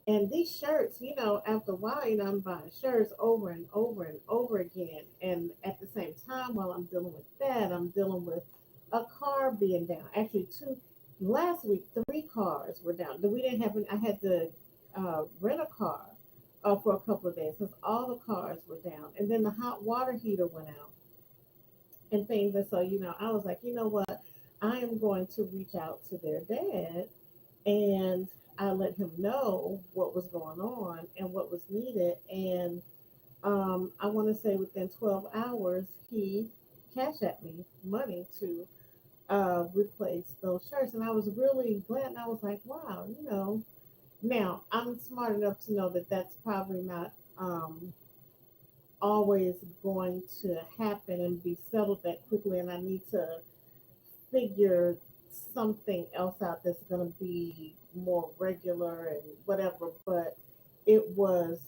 And these shirts, after a while, I'm buying shirts over and over and over again. And at the same time, while I'm dealing with that, I'm dealing with a car being down. Actually, last week, three cars were down. We didn't have, I had to rent a car for a couple of days because all the cars were down. And then the hot water heater went out and things. And so, I was like, you know what? I am going to reach out to their dad and I let him know what was going on and what was needed. And I want to say within 12 hours, he cashed at me money to replace those shirts. And I was really glad. And I was like, wow, now I'm smart enough to know that that's probably not always going to happen and be settled that quickly. And I need to figure something else out that's going to be more regular and whatever. But it was,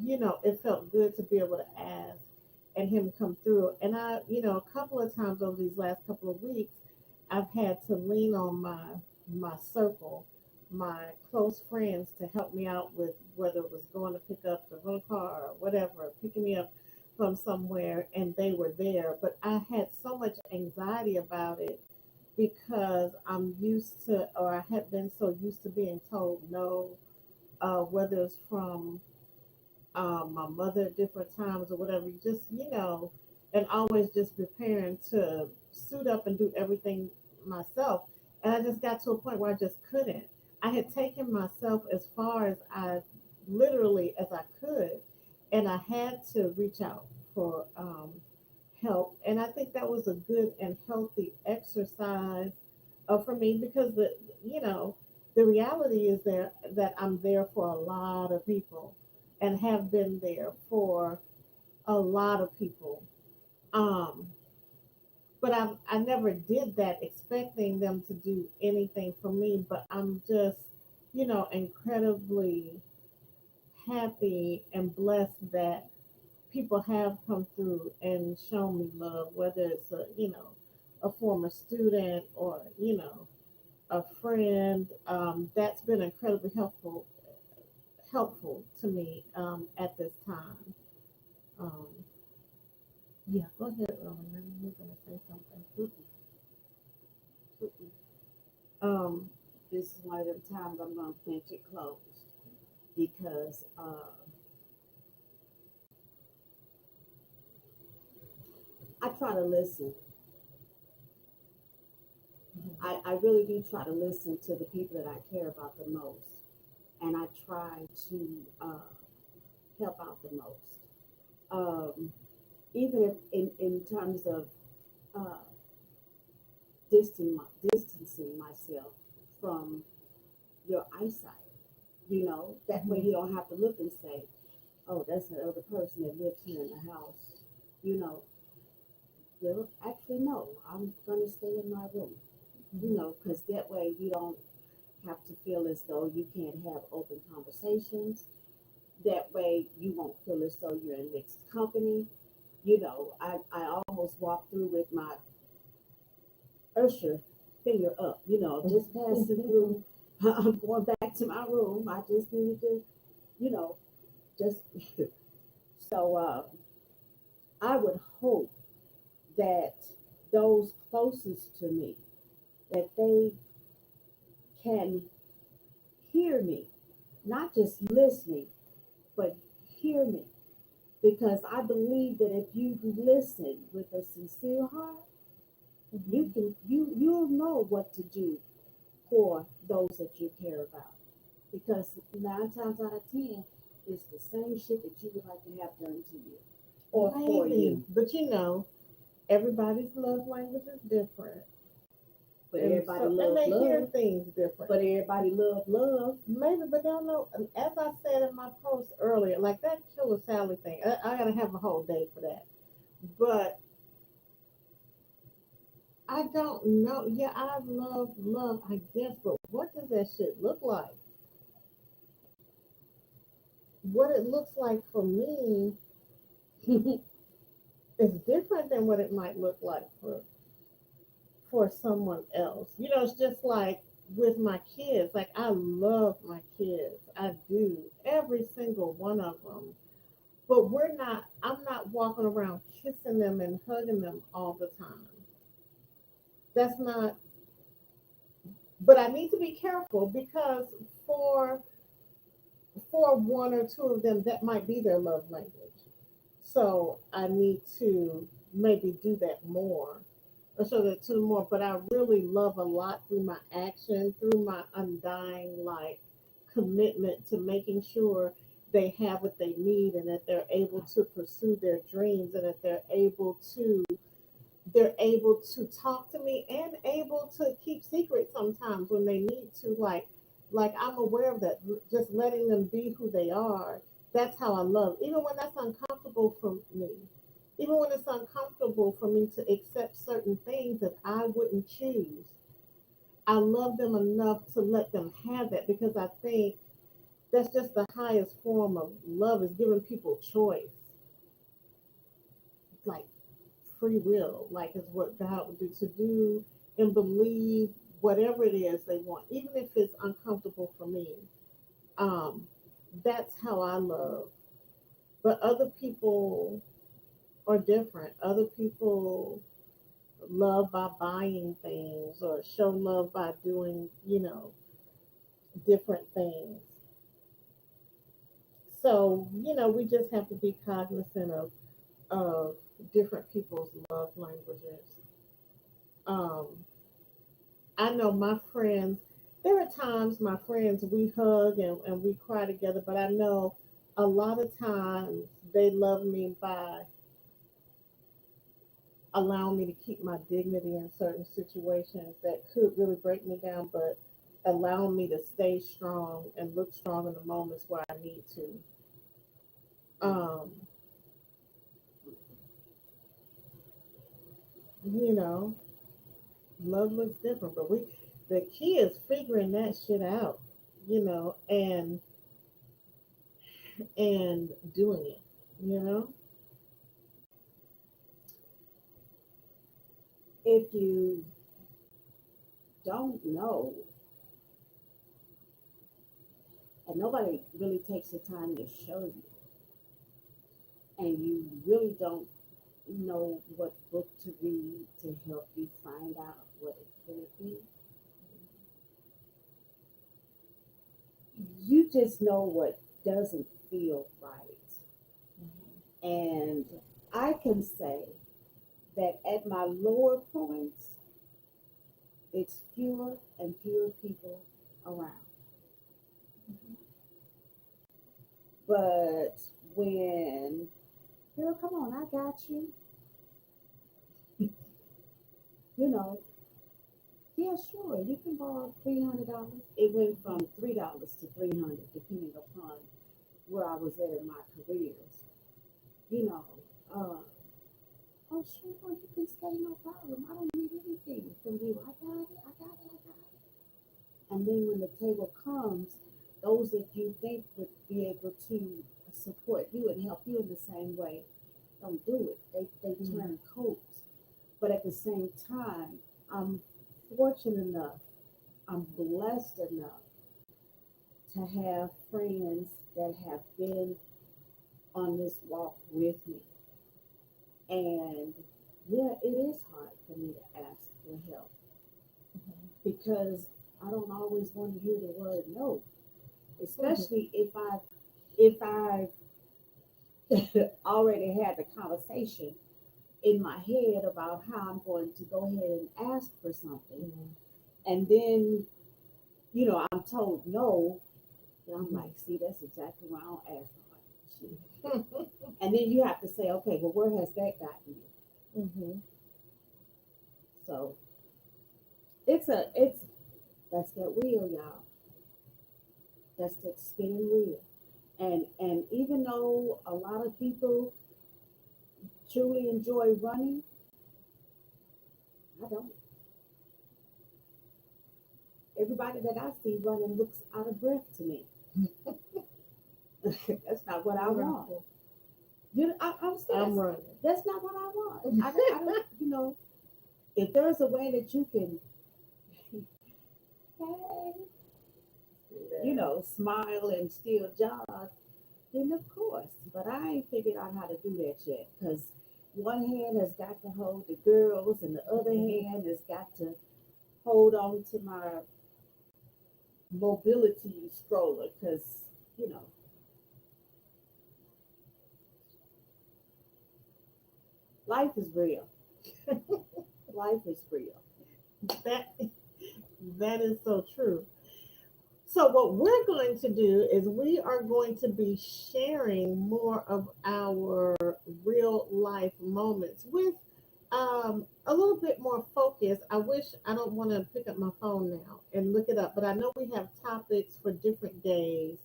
it felt good to be able to ask and him come through. And a couple of times over these last couple of weeks, I've had to lean on my circle, my close friends to help me out with whether it was going to pick up the rental car or whatever, picking me up from somewhere, and they were there. But I had so much anxiety about it because I'm used to, or I had been so used to being told no, whether it's from my mother at different times or whatever, and always just preparing to suit up and do everything myself. And I just got to a point where I just couldn't. I had taken myself as far as I literally as I could, and I had to reach out for help. And I think that was a good and healthy exercise for me because you know, the reality is there that I'm there for a lot of people and have been there for a lot of people. Um, but I never did that expecting them to do anything for me. But I'm just, incredibly happy and blessed that people have come through and shown me love, whether it's a former student or, a friend. That's been incredibly helpful to me at this time. Um, yeah, go ahead, Rowan. I knew you were gonna say something. Mm-mm. Um, This is one of them times I'm going to pinch it closed because I try to listen. I really do try to listen to the people that I care about the most. And I try to help out the most. Um, Even if in terms of uh, distancing myself from your eyesight, that way mhm. you don't have to look and say, oh, that's the other person that lives here in the house. You know, well, actually, no, I'm going to stay in my room, Mhm. because that way you don't have to feel as though you can't have open conversations. That way you won't feel as though you're in mixed company. I almost walked through with my Usher finger up, just passing through. I'm going back to my room. I just needed to, you know, just so I would hope that those closest to me, that they can hear me, not just listening, but hear me. Because I believe that if you listen with a sincere heart, you Mhm. can you'll know what to do for those that you care about. Because 9 times out of 10, it's the same shit that you would like to have done to you or for you. Maybe, but everybody's love language is different, But and everybody so and love they hear love. things different. But everybody love love. Maybe, but they don't know. As I said in my post earlier, like that Killer Sally thing, I gotta have a whole day for that. But I don't know. Yeah, I love, I guess, but what does that shit look like? What it looks like for me is different than what it might look like for someone else. It's just like with my kids. Like I love my kids. I do. Every single one of them. But I'm not walking around kissing them and hugging them all the time. That's not, but I need to be careful because for for one or two of them, that might be their love language. So I need to maybe do that more or show that to them more. But I really love a lot through my action, through my undying like commitment to making sure they have what they need, and that they're able to pursue their dreams, and that they're able to talk to me and able to keep secrets sometimes when they need to. Like I'm aware of that. Just letting them be who they are. That's how I love. Even when that's uncomfortable for me. Even when it's uncomfortable for me to accept certain things that I wouldn't choose. I love them enough to let them have that, because I think that's just the highest form of love, is giving people choice. Like free will, like is what God would do, to do and believe whatever it is they want, even if it's uncomfortable for me. Um, that's how I love. But other people are different. Other people love by buying things or show love by doing, different things. So, we just have to be cognizant of different people's love languages. Um, I know my friends, there are times my friends, we hug and we cry together, but I know a lot of times they love me by allowing me to keep my dignity in certain situations that could really break me down, but allowing me to stay strong and look strong in the moments where I need to. Um, you know, love looks different, but the key is figuring that shit out, and doing it, you know. If you don't know, and nobody really takes the time to show you, and you really don't know what book to read to help you find out what it could be, you just know what doesn't feel right. And I can say that at my lower points, it's fewer and fewer people around. But when, girl, come on, I got you, you know, yeah, sure, you can borrow $300. It went from $3 to 300, depending upon where I was at in my careers. You know, uh, oh, sure, you can stay, no problem. I don't need anything from you. I got it, I got it, I got it. And then when the table comes, those that you think would be able to support you and help you in the same way don't do it. They turn coats. But at the same time, I'm fortunate enough, I'm blessed enough to have friends that have been on this walk with me. And yeah, it is hard for me to ask for help because I don't always want to hear the word no, especially if I've already had the conversation in my head about how I'm going to go ahead and ask for something. And then, I'm told no. And I'm like, see, that's exactly why I don't ask for shit. And then you have to say, okay, well, where has that gotten you? Mm-hmm. So that's that wheel, y'all. That's that spinning wheel. And even though a lot of people truly enjoy running, I don't. Everybody that I see running looks out of breath to me. That's not what I want. I'm I'm serious. running. That's not what I want. I don't, if there's a way that you can, hey, smile and still jog, then of course. But I ain't figured out how to do that yet because one hand has got to hold the girls and the other hand has got to hold on to my mobility stroller because, you know, life is real. Life is real. That that is so true. So what we're going to do is we are going to be sharing more of our real life moments with a little bit more focus. I wish I don't want to pick up my phone now and look it up, but I know we have topics for different days.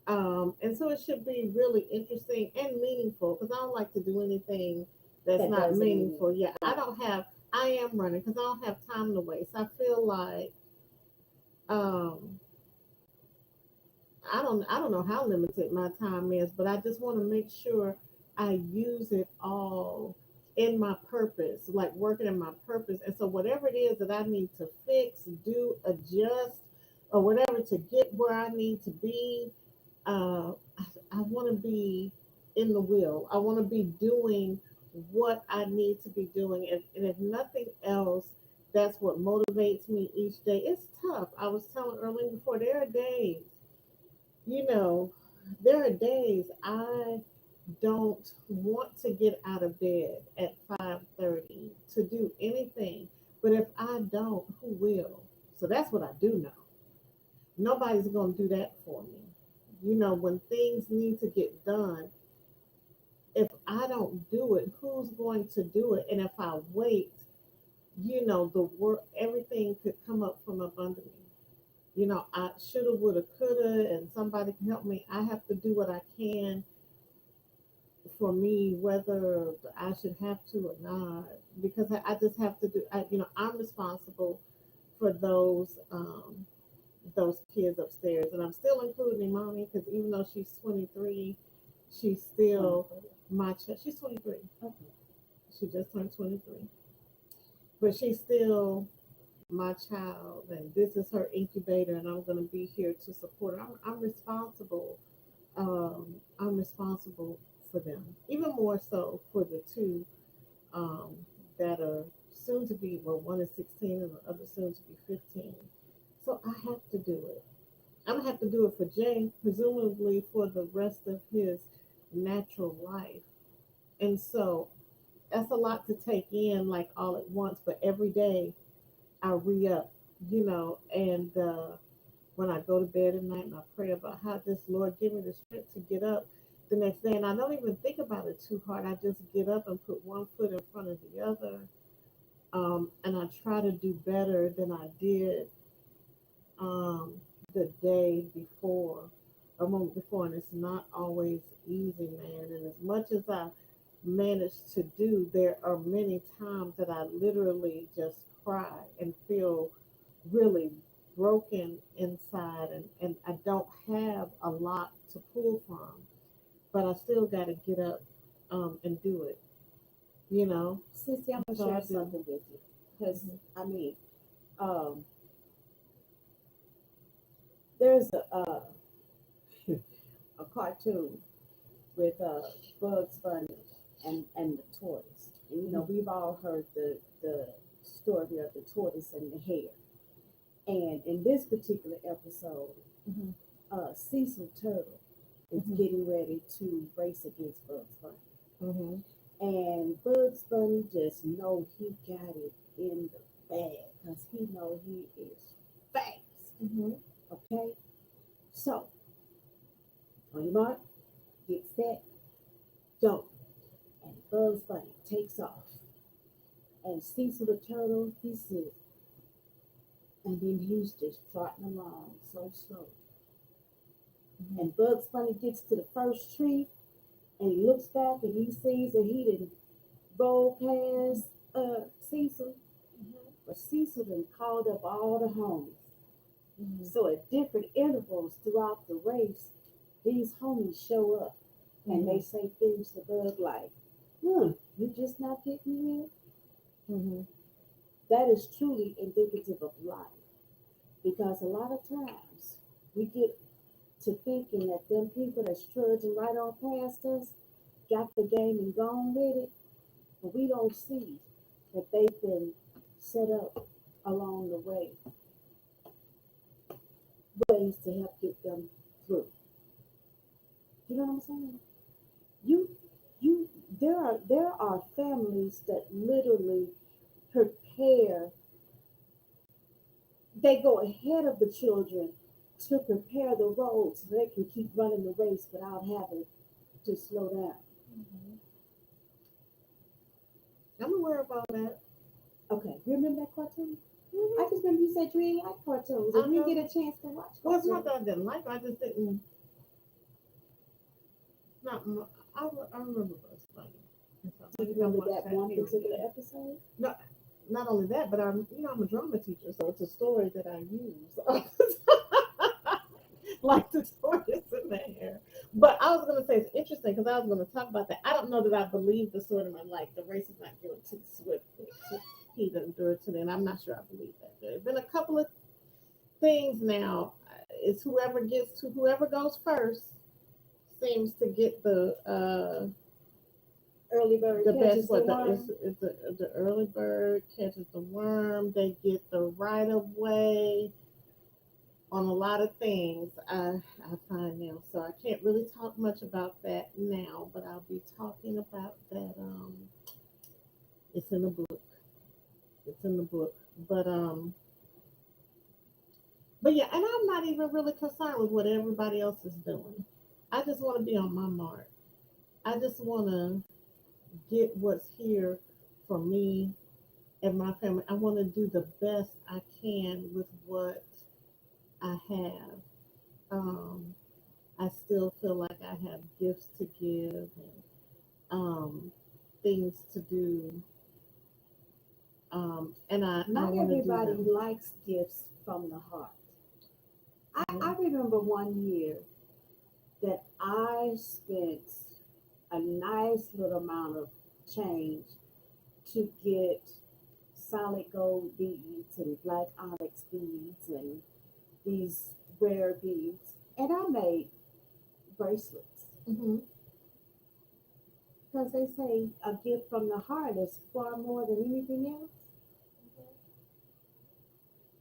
And so it should be really interesting and meaningful because I don't like to do anything that's That not doesn't mean meaningful. Yeah, right. I am running because I don't have time to waste. I feel like, um, I don't know how limited my time is, but I just want to make sure I use it all in my purpose, like working in my purpose. And so whatever it is that I need to fix, do, adjust, or whatever to get where I need to be, I want to be in the will. I want to be doing what I need to be doing. And if nothing else, that's what motivates me each day. It's tough. I was telling earlier before, there are days, you know, there are days I don't want to get out of bed at 5:30 to do anything. But if I don't, who will? So that's what I do know. Nobody's going to do that for me. You know, when things need to get done, if I don't do it, who's going to do it? And if I wait, you know, the work, everything could come up from up under me. You know, I shoulda, woulda, coulda, and somebody can help me. I have to do what I can for me, whether I should have to or not, because I just have to do. You know, I'm responsible for those kids upstairs, and I'm still including mommy because even though she's 23, she's still 23. my child. She's 23. Okay. She just turned 23, but she's still my child, and this is her incubator, and I'm going to be here to support her. I'm responsible. I'm responsible for them, even more so for the two um, that are soon to be. Well, one is 16, and the other soon to be 15. So I have to do it. I'm gonna have to do it for Jay, presumably for the rest of his natural life. And so that's a lot to take in, like all at once. But every day I re up, you know, and when I go to bed at night and I pray about how this Lord give me the strength to get up the next day. And I don't even think about it too hard. I just get up and put one foot in front of the other. And I try to do better than I did um, the day before, a moment before. And it's not always easy, man. And as much as I manage to do, there are many times that I literally just cry and feel really broken inside, and I don't have a lot to pull from, but I still got to get up and do it, you know. Sissy, I'm gonna So I share do. something with you because Mhm. I mean, um, there's a cartoon with Bugs Bunny and the tortoise, and you know Mhm. we've all heard the story of the tortoise and the hare. And in this particular episode, Mhm. Cecil Turtle is Mhm. getting ready to race against Bugs Bunny. Mhm. And Bugs Bunny just know he got it in the bag because he know he is fast. Mhm. Okay? So, on your mark, get set, go. And Bugs Bunny takes off. And Cecil the Turtle, he says, and then he's just trotting along so slow. Mhm. And Bugs Bunny gets to the first tree and he looks back and he sees that he didn't roll past Cecil. Mhm. But Cecil done called up all the homies. Mhm. So at different intervals throughout the race, these homies show up and they Mhm. say things to Bug like, you just not getting here? Mhm. That is truly indicative of life. Because a lot of times we get to thinking that them people that's trudging right on past us got the game and gone with it, but we don't see that they've been set up along the way, ways to help get them through. You know what I'm saying? You you there are families that literally prepare, they go ahead of the children to prepare the road so they can keep running the race without having to slow down. Mhm. I'm aware of all that. Okay, you remember that cartoon? I Mhm. just remember you said you didn't like cartoons I and you know. didn't get a chance to watch Well, it's not cartoons. that I didn't like it. I just didn't. Not. I remember Bugs Bunny. And so Do I you think I remember watched that that one here and particular there. episode? Not. Not only that, but I'm a drama teacher, so it's a story that I use. Like the tortoise in there. But I was gonna say it's interesting because I was gonna talk about that. I don't know that I believe the sort of like the race is not given to the swift, but to he that endure to the end. I'm not sure I believe that. There have been a couple of things now. It's whoever goes first seems to get Early bird the best. catches the What the worm. is the early bird catches the worm. They get the right of way on a lot of things. I find now, so I can't really talk much about that now, but I'll be talking about that. It's in the book. It's in the book. But um, but yeah, and I'm not even really concerned with what everybody else is doing. I just want to be on my mark. I just want to get what's here for me and my family. I want to do the best I can with what I have. Um, I still feel like I have gifts to give and things to do, and I Not want to do everybody them. likes gifts from the heart. Yeah. I remember one year that I spent a nice little amount of change to get solid gold beads and black onyx beads and these rare beads. And I made bracelets Hmm. because they say a gift from the heart is far more than anything else.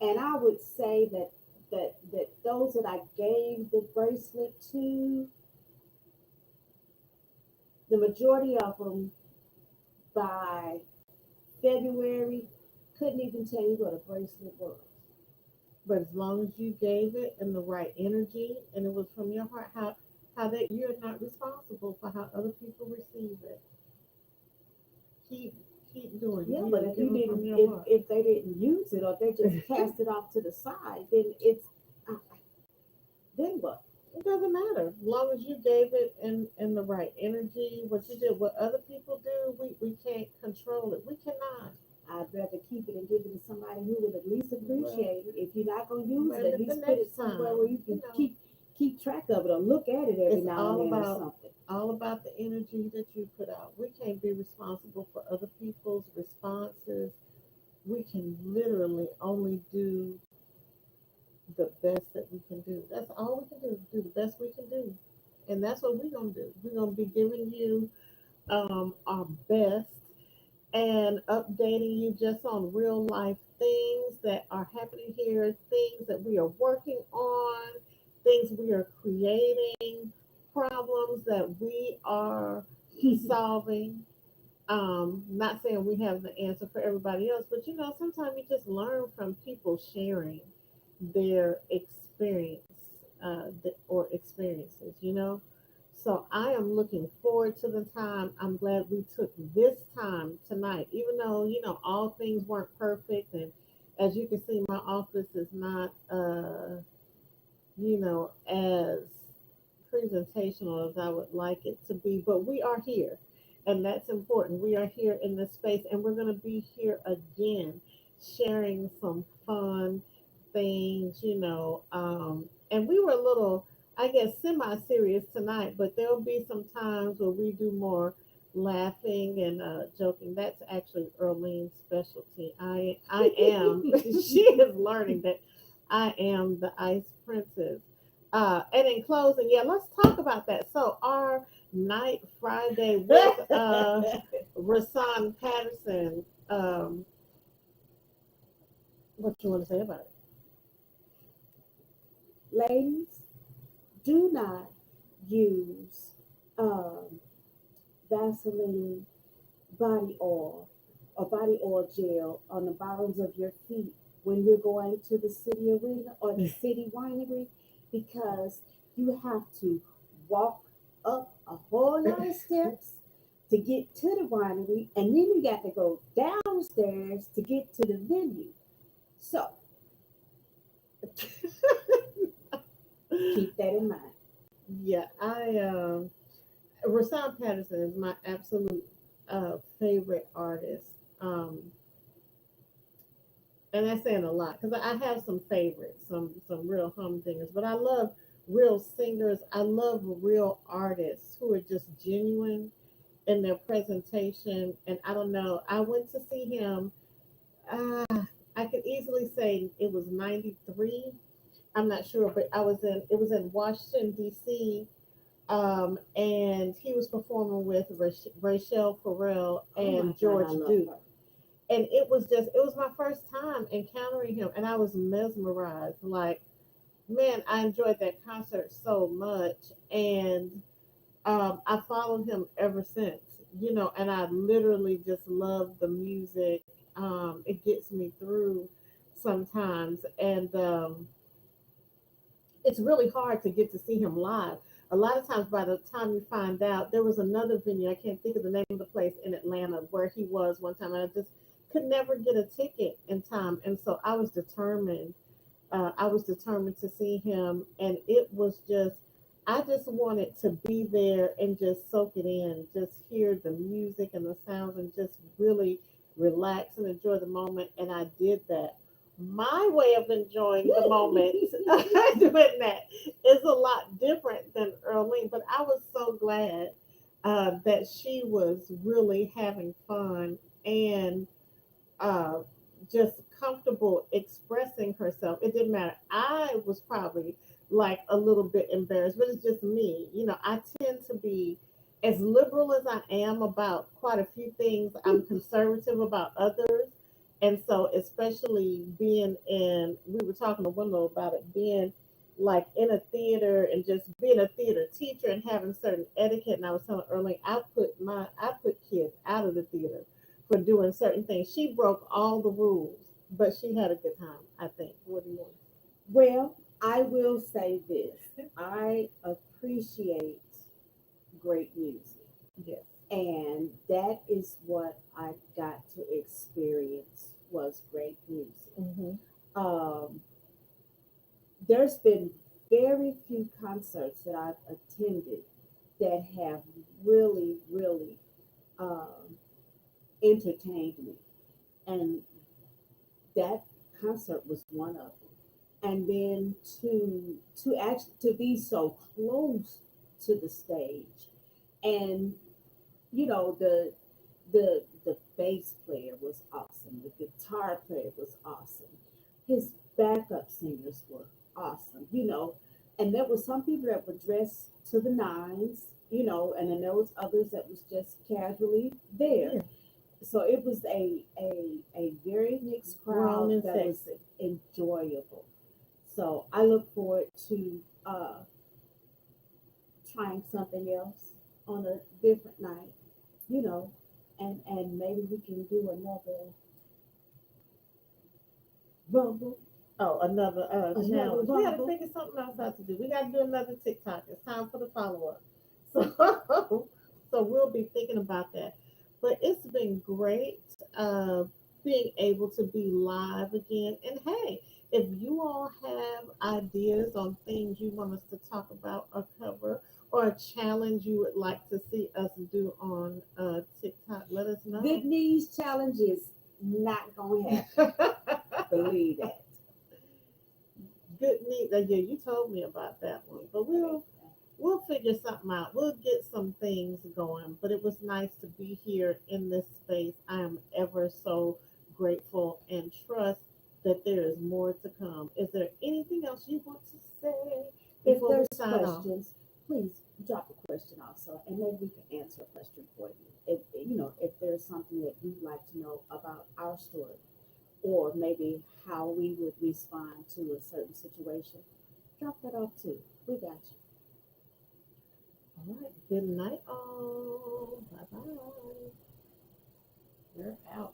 And I would say that those that I gave the bracelet to, the majority of them by February couldn't even tell you what a bracelet was. But as long as you gave it in the right energy and it was from your heart, how that you're not responsible for how other people receive it. Keep keep doing it. Yeah, You but are if you giving from didn't, your heart. if they didn't use it or they just cast it off to the side, then it's uh, then what? It doesn't matter. As long as you gave it in the right energy, what you did, what other people do, we can't control it. We cannot. I'd rather keep it and give it to somebody who would at least Well, appreciate it. If you're not gonna use it, at maybe the least put it next somewhere where time, you can keep track of it or look at it every it's now and then or something. all about the energy that you put out. We can't be responsible for other people's responses. We can literally only do the best that we can do. That's all we can do. Do the best we can do, and that's what we're gonna do. We're gonna be giving you our best and updating you just on real life things that are happening here, things that we are working on, things we are creating, problems that we are solving. Not saying we have the answer for everybody else, but sometimes you just learn from people sharing their or experiences. So I am looking forward to the time. I'm glad we took this time tonight, even though, all things weren't perfect. And as you can see, my office is not, as presentational as I would like it to be, but we are here, and that's important. We are here in this space, and we're going to be here again, sharing some fun things, and we were a little, I guess, semi-serious tonight, but there'll be some times where we do more laughing and joking. That's actually Earlene's specialty. I am. She is learning that I am the ice princess. And in closing, yeah, let's talk about that. So our night Friday with Rasan Patterson. What you want to say about it? Ladies, do not use um, Vaseline body oil or body oil gel on the bottoms of your feet when you're going to the city arena or the city winery. because you have to walk up a whole lot of steps to get to the winery, and then you got to go downstairs to get to the venue. So keep that in mind. Yeah, Rashawn Patterson is my absolute favorite artist. And that's saying a lot because I have some favorites, some real humdingers, but I love real singers. I love real artists who are just genuine in their presentation. And I don't know, I went to see him. Uh, I could easily say it was '93. I'm not sure, but it was in Washington D.C. And he was performing with Rachelle Farrell Oh my and God, I George love Duke, her. and it was my first time encountering him, and I was mesmerized. Like, man, I enjoyed that concert so much, and I followed him ever since. And I literally just love the music. It gets me through sometimes, and it's really hard to get to see him live. A lot of times, by the time you find out, there was another venue. I can't think of the name of the place in Atlanta where he was one time, and I just could never get a ticket in time. And so I was determined. I was determined to see him, and it was just. I just wanted to be there and just soak it in, just hear the music and the sounds, and just really relax and enjoy the moment. And I did that. My way of enjoying the moment doing that is a lot different than Earlene, but I was so glad that she was really having fun and uh, just comfortable expressing herself. It didn't matter. I was probably like a little bit embarrassed, but it's just me. I tend to be as liberal as I am about quite a few things. I'm conservative about others. And so, especially we were talking to Wendell about it, being like in a theater and just being a theater teacher and having certain etiquette. And I was telling earlier, I put kids out of the theater for doing certain things. She broke all the rules, but she had a good time, I think. What do you want? Well, I will say this. I appreciate great music. Yes. And that is what I got to experience was great music. Mm-hmm. Um, there's been very few concerts that I've attended that have really, really um, entertained me, and that concert was one of them. And then to be so close to the stage, and the bass player was awesome. The guitar player was awesome. His backup singers were awesome. And there were some people that were dressed to the nines. And then there was others that was just casually there. Yeah. So it was a very mixed Grown crowd and that was sexy. enjoyable. So I look forward to trying something else on a different night, you know, and maybe we can do another rumble, Oh, another another challenge. We got to rumble. figure something else out to do. We got to do another TikTok. It's time for the follow up. So, so we'll be thinking about that. But it's been great being able to be live again. And hey, if you all have ideas on things you want us to talk about or cover, or a challenge you would like to see us do on TikTok, let us Good know. knees challenge is not gonna happen. Believe that. Good news. Yeah, you told me about that one, but we'll figure something out. We'll get some things going. But it was nice to be here in this space. I am ever so grateful and trust that there is more to come. Is there anything else you want to say If before we there's sign off? questions, please drop a question also, and maybe we can answer a question for you. If there's something that you'd like to know about our story, or maybe how we would respond to a certain situation, drop that off too. We got you. All right. Good night, all. Bye bye. You're out.